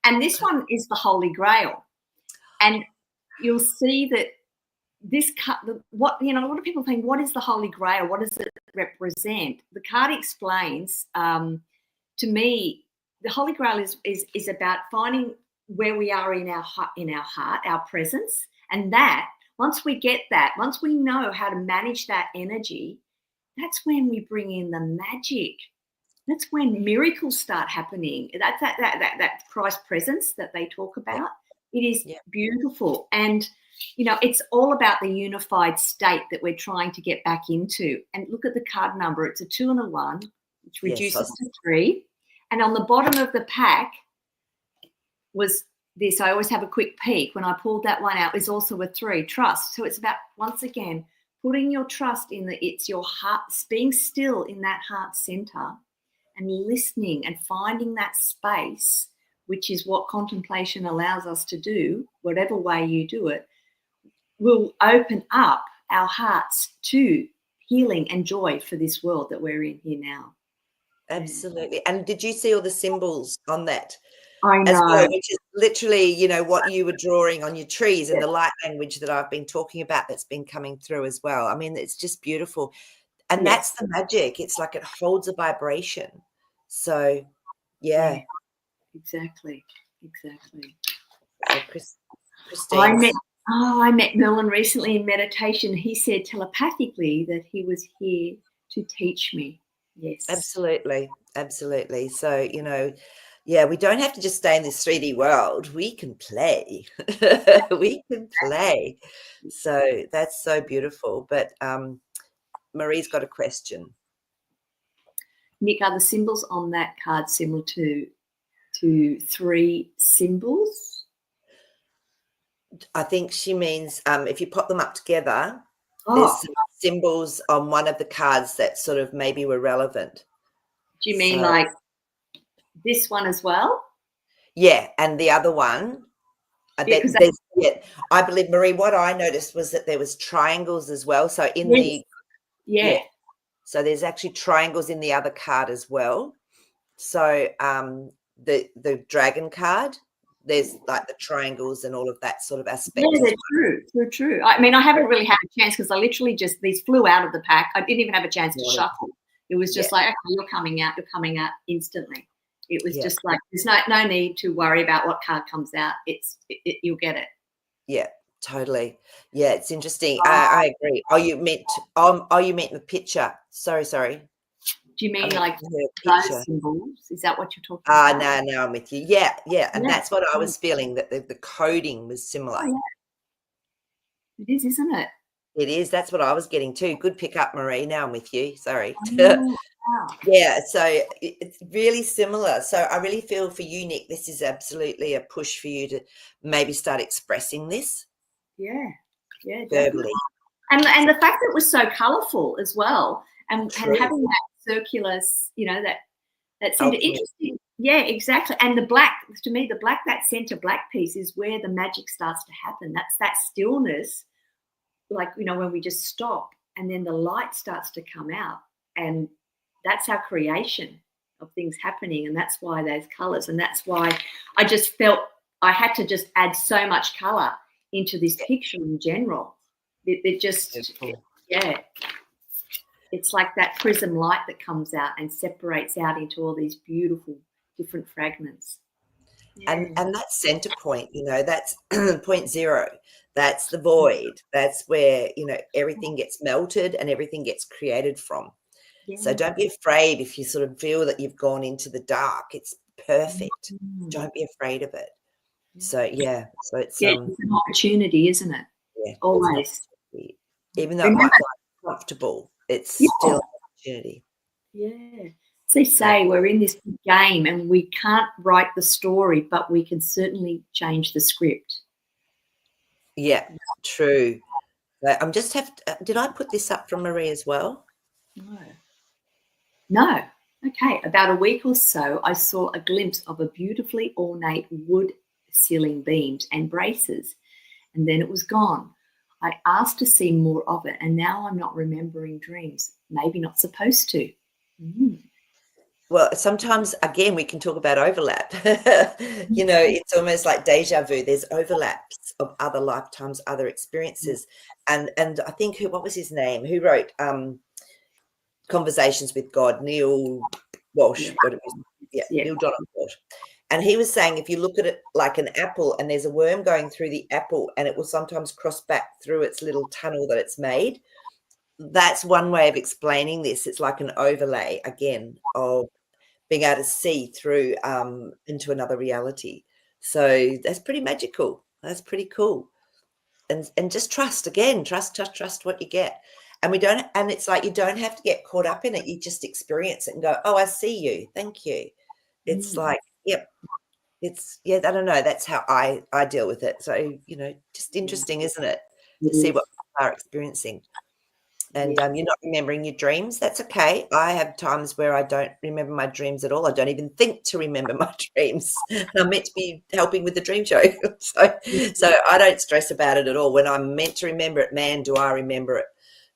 And this one is the Holy Grail. And you'll see that this card, a lot of people think, what is the Holy Grail? What does it represent? The card explains, to me, the Holy Grail is about finding where we are in our heart, our presence, and that once we get that, once we know how to manage that energy, that's when we bring in the magic. That's when miracles start happening. That's that Christ presence that they talk about. It is beautiful. And it's all about the unified state that we're trying to get back into. And look at the card number. It's a 2 and a 1, which reduces to 3. And on the bottom of the pack was this. I always have a quick peek. When I pulled that one out, is also a 3, trust. So it's about, once again, putting your trust in it's your heart, being still in that heart center and listening and finding that space, which is what contemplation allows us to do, whatever way you do it, will open up our hearts to healing and joy for this world that we're in here now. Absolutely. And did you see all the symbols on that? I know. As well, which is literally, what you were drawing on your trees and the light language that I've been talking about that's been coming through as well. I mean, it's just beautiful. And that's the magic. It's like it holds a vibration. So, yeah. Exactly. So Christine. I met Merlin recently in meditation. He said telepathically that he was here to teach me. Yes. Absolutely. So, we don't have to just stay in this 3D world. We can play. So that's so beautiful. But Marie's got a question. Nick, are the symbols on that card similar to 3 symbols? I think she means if you pop them up together, there's some symbols on one of the cards that sort of maybe were relevant. Do you mean like this one as well? Yeah, and the other one. I believe, Marie, what I noticed was that there was triangles as well. So so there's actually triangles in the other card as well. So the dragon card, there's like the triangles and all of that sort of aspect. Yeah, they're true. I mean, I haven't really had a chance because I literally these flew out of the pack. I didn't even have a chance to shuffle. It was just like, okay, you're coming out instantly. It was just like, there's no need to worry about what card comes out. You'll get it. Yeah, totally. Yeah, it's interesting. I agree. Oh, you meant the picture. Sorry. Do you mean like those symbols? Is that what you're talking about? No, I'm with you. Yeah. And that's what I was feeling, that the coding was similar. Oh, yeah. It is, isn't it? It is. That's what I was getting too. Good pick up, Marie. Now I'm with you. Sorry. Wow. Yeah, so it's really similar. So I really feel for you, Nick, this is absolutely a push for you to maybe start expressing this Yeah, definitely. verbally. And the fact that it was so colourful as well, and True. having that circular, that centre, Alchemy. interesting. Yeah, exactly. And the black, to me, that centre black piece is where the magic starts to happen. That's that stillness, like, when we just stop and then the light starts to come out, and that's our creation of things happening. And that's why there's colours, and that's why I just felt I had to just add so much colour into this picture in general. It just, Beautiful. yeah, it's like that prism light that comes out and separates out into all these beautiful different fragments. Yeah. And that center point, that's point zero. That's the void. That's where, everything gets melted and everything gets created from. So Yeah. don't be afraid if you sort of feel that you've gone into the dark. It's perfect. Mm. Don't be afraid of it. So yeah, so it's Yeah, it's an opportunity, isn't it? yeah, Always. even though it Remember, might feel uncomfortable, it's yeah, still an opportunity. yeah. As they say, we're in this big game and we can't write the story, but we can certainly change the script. Yeah, true. I'm just did I put this up from Marie as well? No. Okay. About a week or so, I saw a glimpse of a beautifully ornate wood ceiling beams and braces, and then it was gone. I asked to see more of it, and now I'm not remembering dreams. Maybe not supposed to. Well, sometimes, again, we can talk about overlap. It's almost like deja vu. There's overlaps of other lifetimes, other experiences. And I think, what was his name? Who wrote Conversations with God? Neil Walsh. Yeah. Neil Donald Walsh. And he was saying, if you look at it like an apple and there's a worm going through the apple and it will sometimes cross back through its little tunnel that it's made, that's one way of explaining this. It's like an overlay, again, of being able to see through into another reality. So that's pretty magical. That's pretty cool. And just trust what you get. And it's like you don't have to get caught up in it. You just experience it and go, oh, I see you. Thank you. It's like, yep. I don't know. That's how I deal with it. So, just interesting, isn't it? To see what people are experiencing. And you're not remembering your dreams. That's okay. I have times where I don't remember my dreams at all. I don't even think to remember my dreams. I'm meant to be helping with the dream show. So I don't stress about it at all. When I'm meant to remember it, man, do I remember it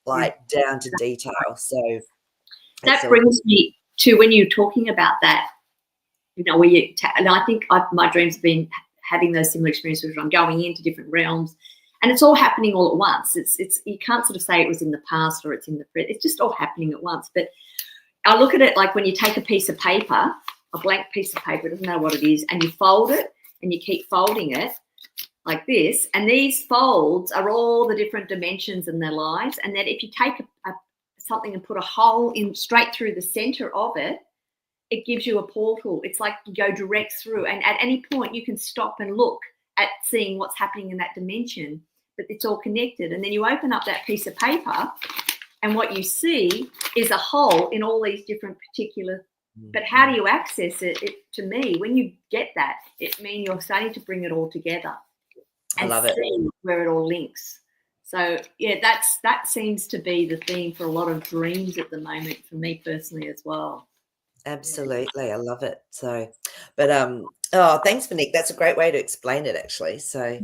like down to detail. So that brings me to when you're talking about that, where and I think my dreams have been having those similar experiences where I'm going into different realms. And it's all happening all at once. It's you can't sort of say it was in the past or it's in the present. It's just all happening at once. But I look at it like when you take a piece of paper, a blank piece of paper, it doesn't matter what it is, and you fold it and you keep folding it like this. And these folds are all the different dimensions in their lives. And then if you take something and put a hole in straight through the center of it, it gives you a portal. It's like you go direct through. And at any point you can stop and look at seeing what's happening in that dimension, but it's all connected. And then you open up that piece of paper and what you see is a hole in all these different particular, but how do you access it? To me, when you get that, it means you're starting to bring it all together and see where it all links. So yeah, that seems to be the theme for a lot of dreams at the moment for me personally as well. Absolutely. I love it. So, but thanks for Nick. That's a great way to explain it actually. So,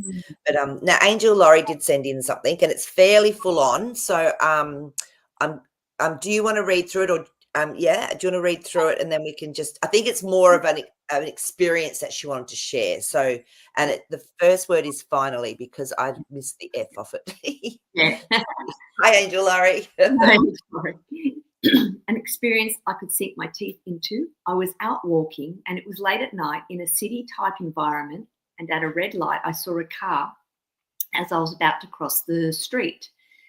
but now Angel Laurie did send in something and it's fairly full on. So, do you want to read through it or do you want to read through it and then we can I think it's more of an experience that she wanted to share. So, and the first word is finally because I missed the F off it. Yeah. Hi, Angel Laurie. An experience I could sink my teeth into. I was out walking and it was late at night in a city type environment, and at a red light I saw a car as I was about to cross the street.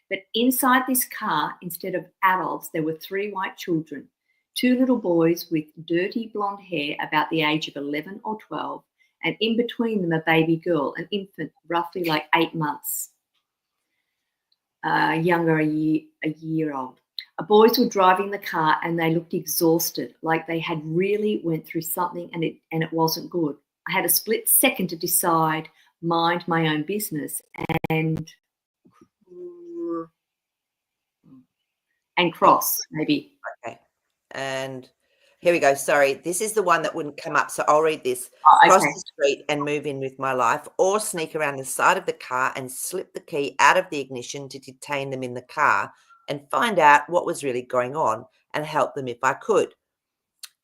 But inside this car, instead of adults, there were 3 white children, 2 little boys with dirty blonde hair about the age of 11 or 12, and in between them a baby girl, an infant roughly like 8 months, younger, a year old. boys were driving the car and they looked exhausted, like they had really went through something and it wasn't good. I had a split second to decide, mind my own business and cross, maybe. Okay. And here we go. Sorry, this is the one that wouldn't come up, so I'll read this. Oh, Cross okay. the street and move in with my life, or sneak around the side of the car and slip the key out of the ignition to detain them in the car and find out what was really going on and help them if I could.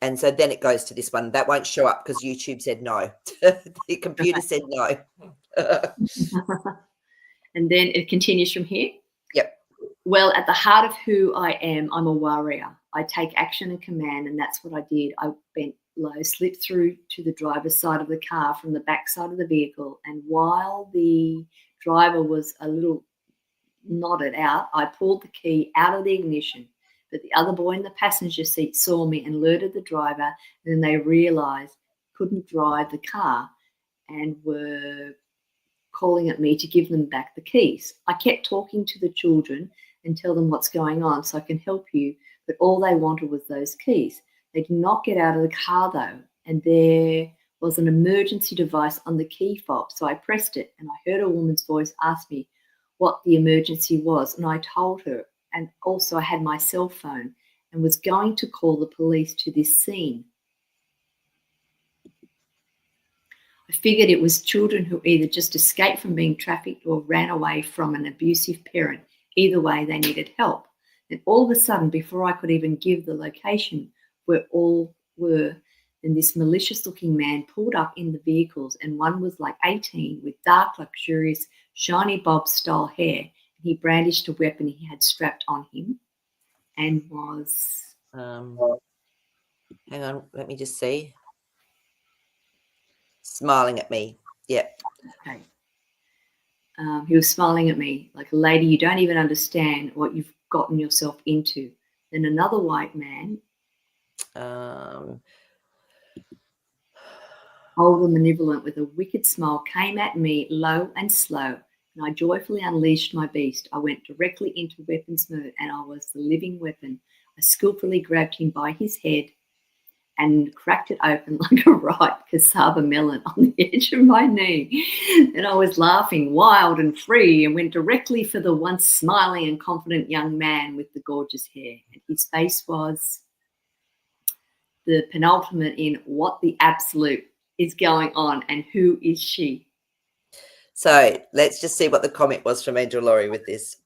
And so then it goes to this one. That won't show up because YouTube said no. The computer said no. And then it continues from here. Yep. Well, at the heart of who I am, I'm a warrior. I take action and command, and that's what I did. I bent low, slipped through to the driver's side of the car from the back side of the vehicle, and while the driver was a little nodded out, I pulled the key out of the ignition. But the other boy in the passenger seat saw me and alerted the driver, and then they realised couldn't drive the car and were calling at me to give them back the keys. I kept talking to the children and tell them what's going on so I can help you, but all they wanted was those keys. They did not get out of the car though, and there was an emergency device on the key fob, so I pressed it and I heard a woman's voice ask me what the emergency was, and I told her, and also I had my cell phone and was going to call the police to this scene. I figured it was children who either just escaped from being trafficked or ran away from an abusive parent. Either way, they needed help. And all of a sudden, before I could even give the location where all were, then this malicious-looking man pulled up in the vehicles, and one was like 18 with dark, luxurious, shiny bob-style hair. He brandished a weapon he had strapped on him and was... hang on, let me just see. Smiling at me. Yep. Okay. He was smiling at me like, a lady, you don't even understand what you've gotten yourself into. Then another white man, old and malevolent with a wicked smile, came at me low and slow, and I joyfully unleashed my beast. I went directly into weapons mode, and I was the living weapon. I skillfully grabbed him by his head and cracked it open like a ripe cassava melon on the edge of my knee. And I was laughing wild and free and went directly for the once smiling and confident young man with the gorgeous hair. And his face was the penultimate in what the absolute is going on and who is she. So let's just see what the comment was from Angel Laurie with this.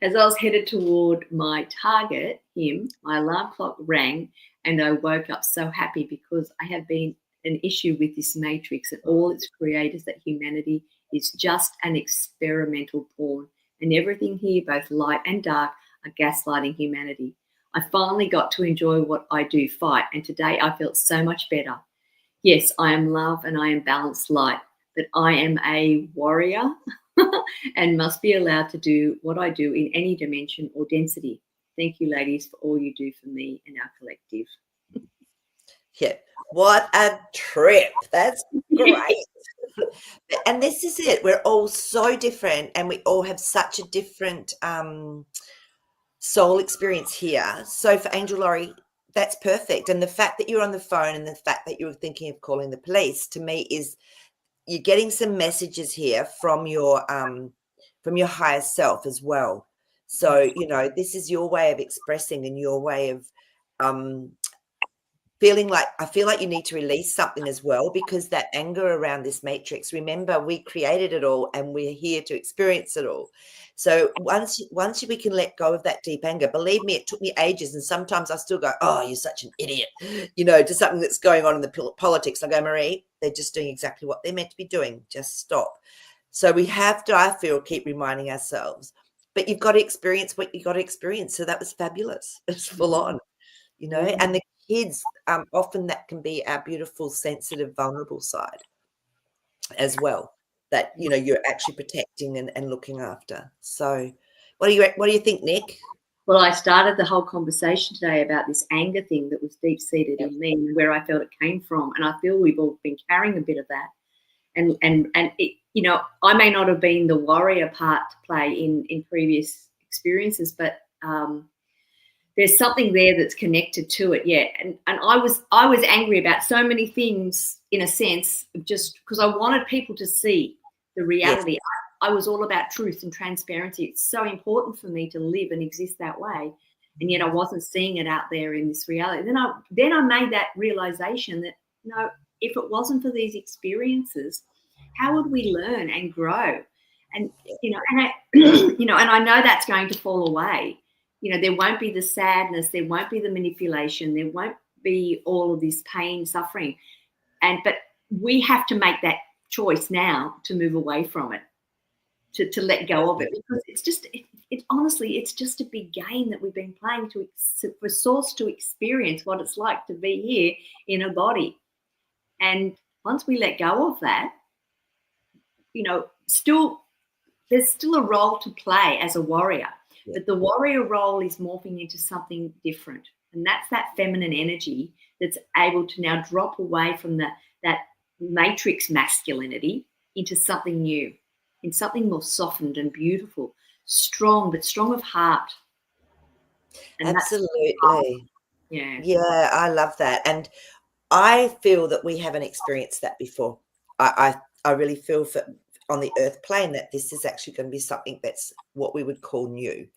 As I was headed toward my target, him, my alarm clock rang, and I woke up so happy because I have been an issue with this matrix and all its creators, that humanity is just an experimental pawn, and everything here, both light and dark, are gaslighting humanity. I finally got to enjoy what I do, fight, and today I felt so much better. Yes, I am love and I am balanced light, but I am a warrior and must be allowed to do what I do in any dimension or density. Thank you, ladies, for all you do for me and our collective. Yeah, what a trip. That's great. And this is it. We're all so different, and we all have such a different soul experience here. So for Angel Laurie, that's perfect. And the fact that you're on the phone and the fact that you're thinking of calling the police, to me, is you're getting some messages here from your higher self as well. So, you know, this is your way of expressing and your way of feeling like, I feel like you need to release something as well, because that anger around this matrix, remember, we created it all and we're here to experience it all. So once we can let go of that deep anger, believe me, it took me ages, and sometimes I still go, oh, you're such an idiot, you know, to something that's going on in the politics. I go, Marie, they're just doing exactly what they're meant to be doing. Just stop. So we have to, I feel, keep reminding ourselves, but you've got to experience what you got to experience. So that was fabulous. It's full on, you know, and the kids, often that can be our beautiful, sensitive, vulnerable side as well, that, you know, you're actually protecting and looking after. So what do you think, Nick? Well, I started the whole conversation today about this anger thing that was deep-seated in me and where I felt it came from. And I feel we've all been carrying a bit of that. And it, you know, I may not have been the warrior part to play in previous experiences, but there's something there that's connected to it. Yeah. And I was angry about so many things, in a sense, just because I wanted people to see the reality. Yes. I was all about truth and transparency. It's so important for me to live and exist that way. And yet I wasn't seeing it out there in this reality. Then I made that realization that, if it wasn't for these experiences, how would we learn and grow? And, and I know that's going to fall away. There won't be the sadness, there won't be the manipulation, there won't be all of this pain, suffering. But we have to make that choice now to move away from it, to let go of it, because it's just, honestly, it's just a big game that we've been playing for Source to experience what it's like to be here in a body. And once we let go of that, there's still a role to play as a warrior, but the warrior role is morphing into something different. And that's that feminine energy that's able to now drop away from that matrix masculinity into something new, in something more softened and beautiful, strong, but strong of heart. And absolutely. Yeah, I love that. And I feel that we haven't experienced that before. I really feel on the earth plane that this is actually going to be something that's what we would call new.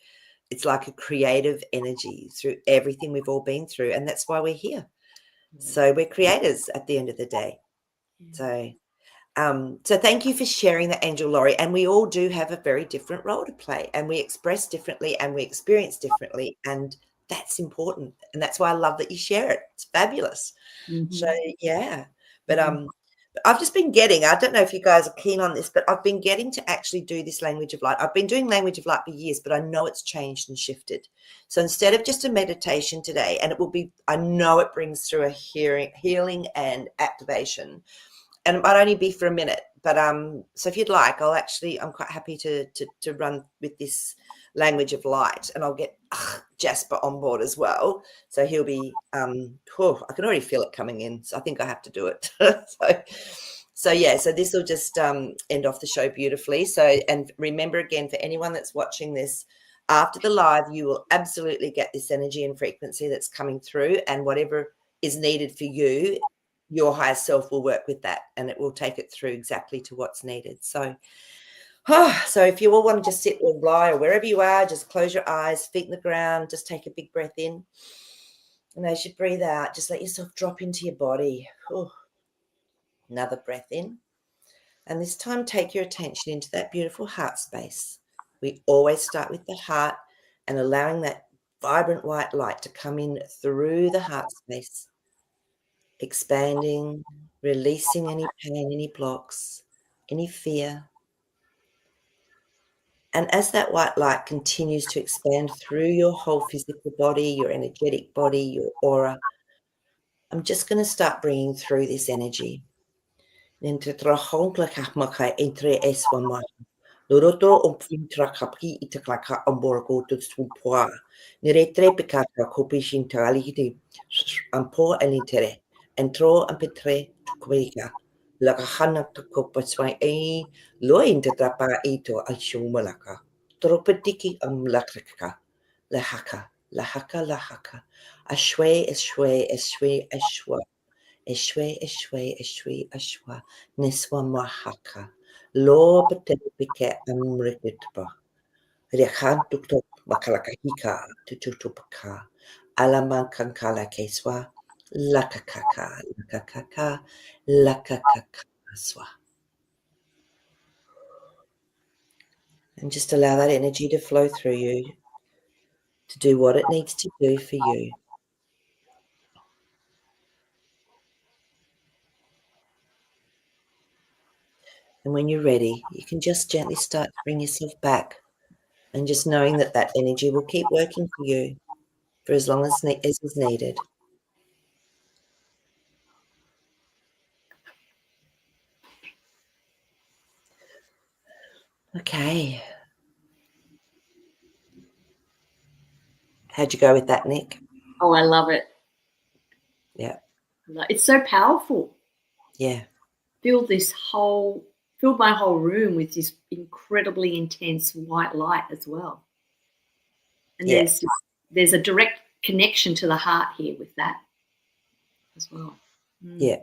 It's like a creative energy through everything we've all been through, and that's why we're here. So we're creators at the end of the day. So thank you for sharing that, Angel Laurie. And we all do have a very different role to play, and we express differently and we experience differently, and that's important. And that's why I love that you share it. It's fabulous. So yeah, but I've just been getting, I don't know if you guys are keen on this, but I've been getting to actually do this language of light. I've been doing language of light for years, but I know it's changed and shifted. So instead of just a meditation today, and I know it brings through a healing and activation, and it might only be for a minute, but so if you'd like, I'm quite happy to run with this language of light, and I'll get Jasper on board as well. So he'll be I can already feel it coming in, so I think I have to do it. so this will just end off the show beautifully. So, and remember again, for anyone that's watching this after the live, you will absolutely get this energy and frequency that's coming through, and whatever is needed for you, your higher self will work with that, and it will take it through exactly to what's needed. So if you all want to just sit or lie or wherever you are, just close your eyes, feet in the ground, just take a big breath in. And as you breathe out, just let yourself drop into your body. Another breath in. And this time, take your attention into that beautiful heart space. We always start with the heart and allowing that vibrant white light to come in through the heart space, expanding, releasing any pain, any blocks, any fear. And as that white light continues to expand through your whole physical body, your energetic body, your aura, I'm just going to start bringing through this energy. Loroto o pintra kapi itaklaka amborgo to stupua. Niretre picata copishin taliti ampo anitere. Entro ampetre tuquika. Lakahana to copaswai a loin to tapa ito ashumalaka. Tropatiki lakraka. Lahaka, lahaka, lahaka. Ashwe, ashwe, ashwe, ashwa. Ashwe, ashwe, ashwe, ashwa. Niswa mahaka. Lo patepike amrikitba. Riakan tuktok makalakahika tutupaka. Alaman kankala keswa. Lakakaka, lakakaka, lakakaka swa. And just allow that energy to flow through you to do what it needs to do for you. And when you're ready, you can just gently start to bring yourself back, and just knowing that that energy will keep working for you for as long as is needed. Okay. How'd you go with that, Nick? Oh, I love it. Yeah. It's so powerful. Yeah. Filled my whole room with this incredibly intense white light as well. And there's a direct connection to the heart here with that as well. Yeah.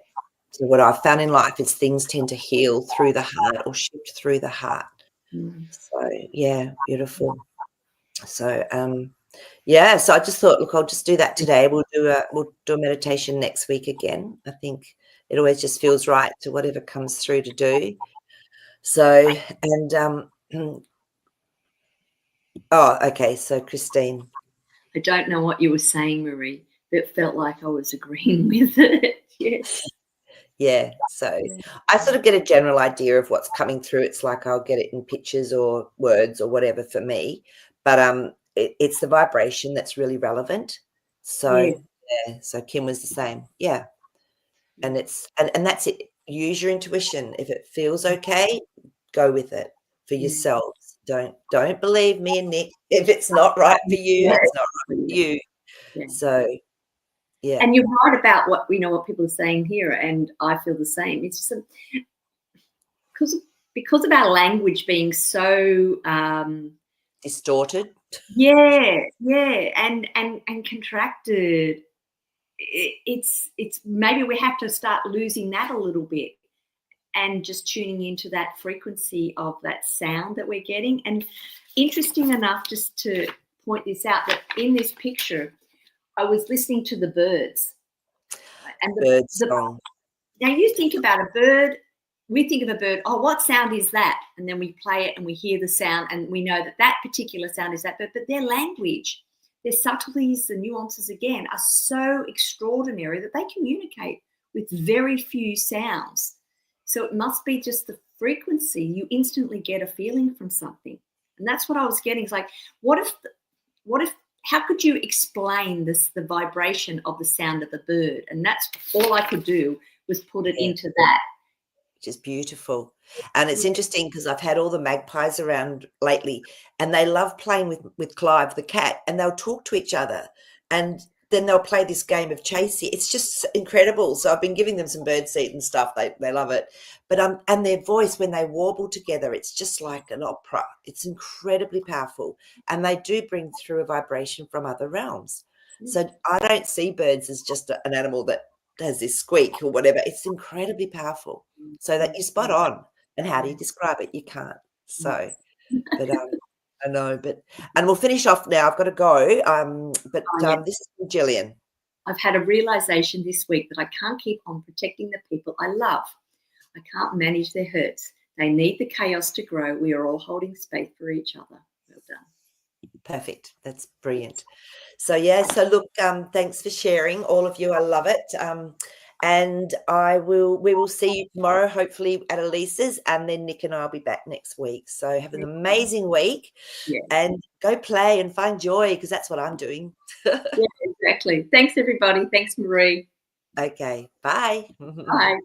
So what I've found in life is things tend to heal through the heart or shift through the heart. So yeah, beautiful. So yeah, so I just thought, look, I'll just do that today. We'll do a meditation next week again. I think it always just feels right to whatever comes through to do. So, and oh, okay. So Christine, I don't know what you were saying, Marie, but it felt like I was agreeing with it. Yes. Yeah. So I sort of get a general idea of what's coming through. It's like I'll get it in pictures or words or whatever for me, but it's the vibration that's really relevant. So yeah. So Kim was the same. Yeah. And it's and that's it. Use your intuition. If it feels okay, go with it for yourselves. Don't believe me and Nick. If it's not right for you, it's not right for you. Yeah. So yeah. And you're right about what people are saying here, and I feel the same. It's just because of our language being so distorted. Yeah, and contracted. It's maybe we have to start losing that a little bit and just tuning into that frequency of that sound that we're getting. And interesting enough, just to point this out, that in this picture, I was listening to the birds. And bird song. Now you think about a bird, we think of a bird, oh, what sound is that? And then we play it and we hear the sound and we know that that particular sound is that bird, but their language, their subtleties, the nuances again are so extraordinary that they communicate with very few sounds. So it must be just the frequency. You instantly get a feeling from something. And that's what I was getting. It's like, how could you explain the vibration of the sound of a bird? And that's all I could do was put it into that. Which is beautiful. And it's interesting because I've had all the magpies around lately and they love playing with Clive the cat, and they'll talk to each other and then they'll play this game of chasey. It's just incredible. So I've been giving them some bird seed and stuff. They love it. But and their voice, when they warble together, it's just like an opera. It's incredibly powerful. And they do bring through a vibration from other realms. So I don't see birds as just an animal that has this squeak or whatever. It's incredibly powerful. So that you're spot on. And how do you describe it? You can't. So, but I know, and we'll finish off now. I've got to go. This is from Gillian. I've had a realization this week that I can't keep on protecting the people I love. I can't manage their hurts. They need the chaos to grow. We are all holding space for each other. Well done. Perfect. That's brilliant. So yeah. So look, thanks for sharing, all of you. I love it. And we will see you tomorrow, hopefully at Elisa's, and then Nick and I will be back next week. So have an amazing week and go play and find joy, because that's what I'm doing. Yeah, exactly. Thanks, everybody. Thanks, Marie. Okay. Bye. Bye.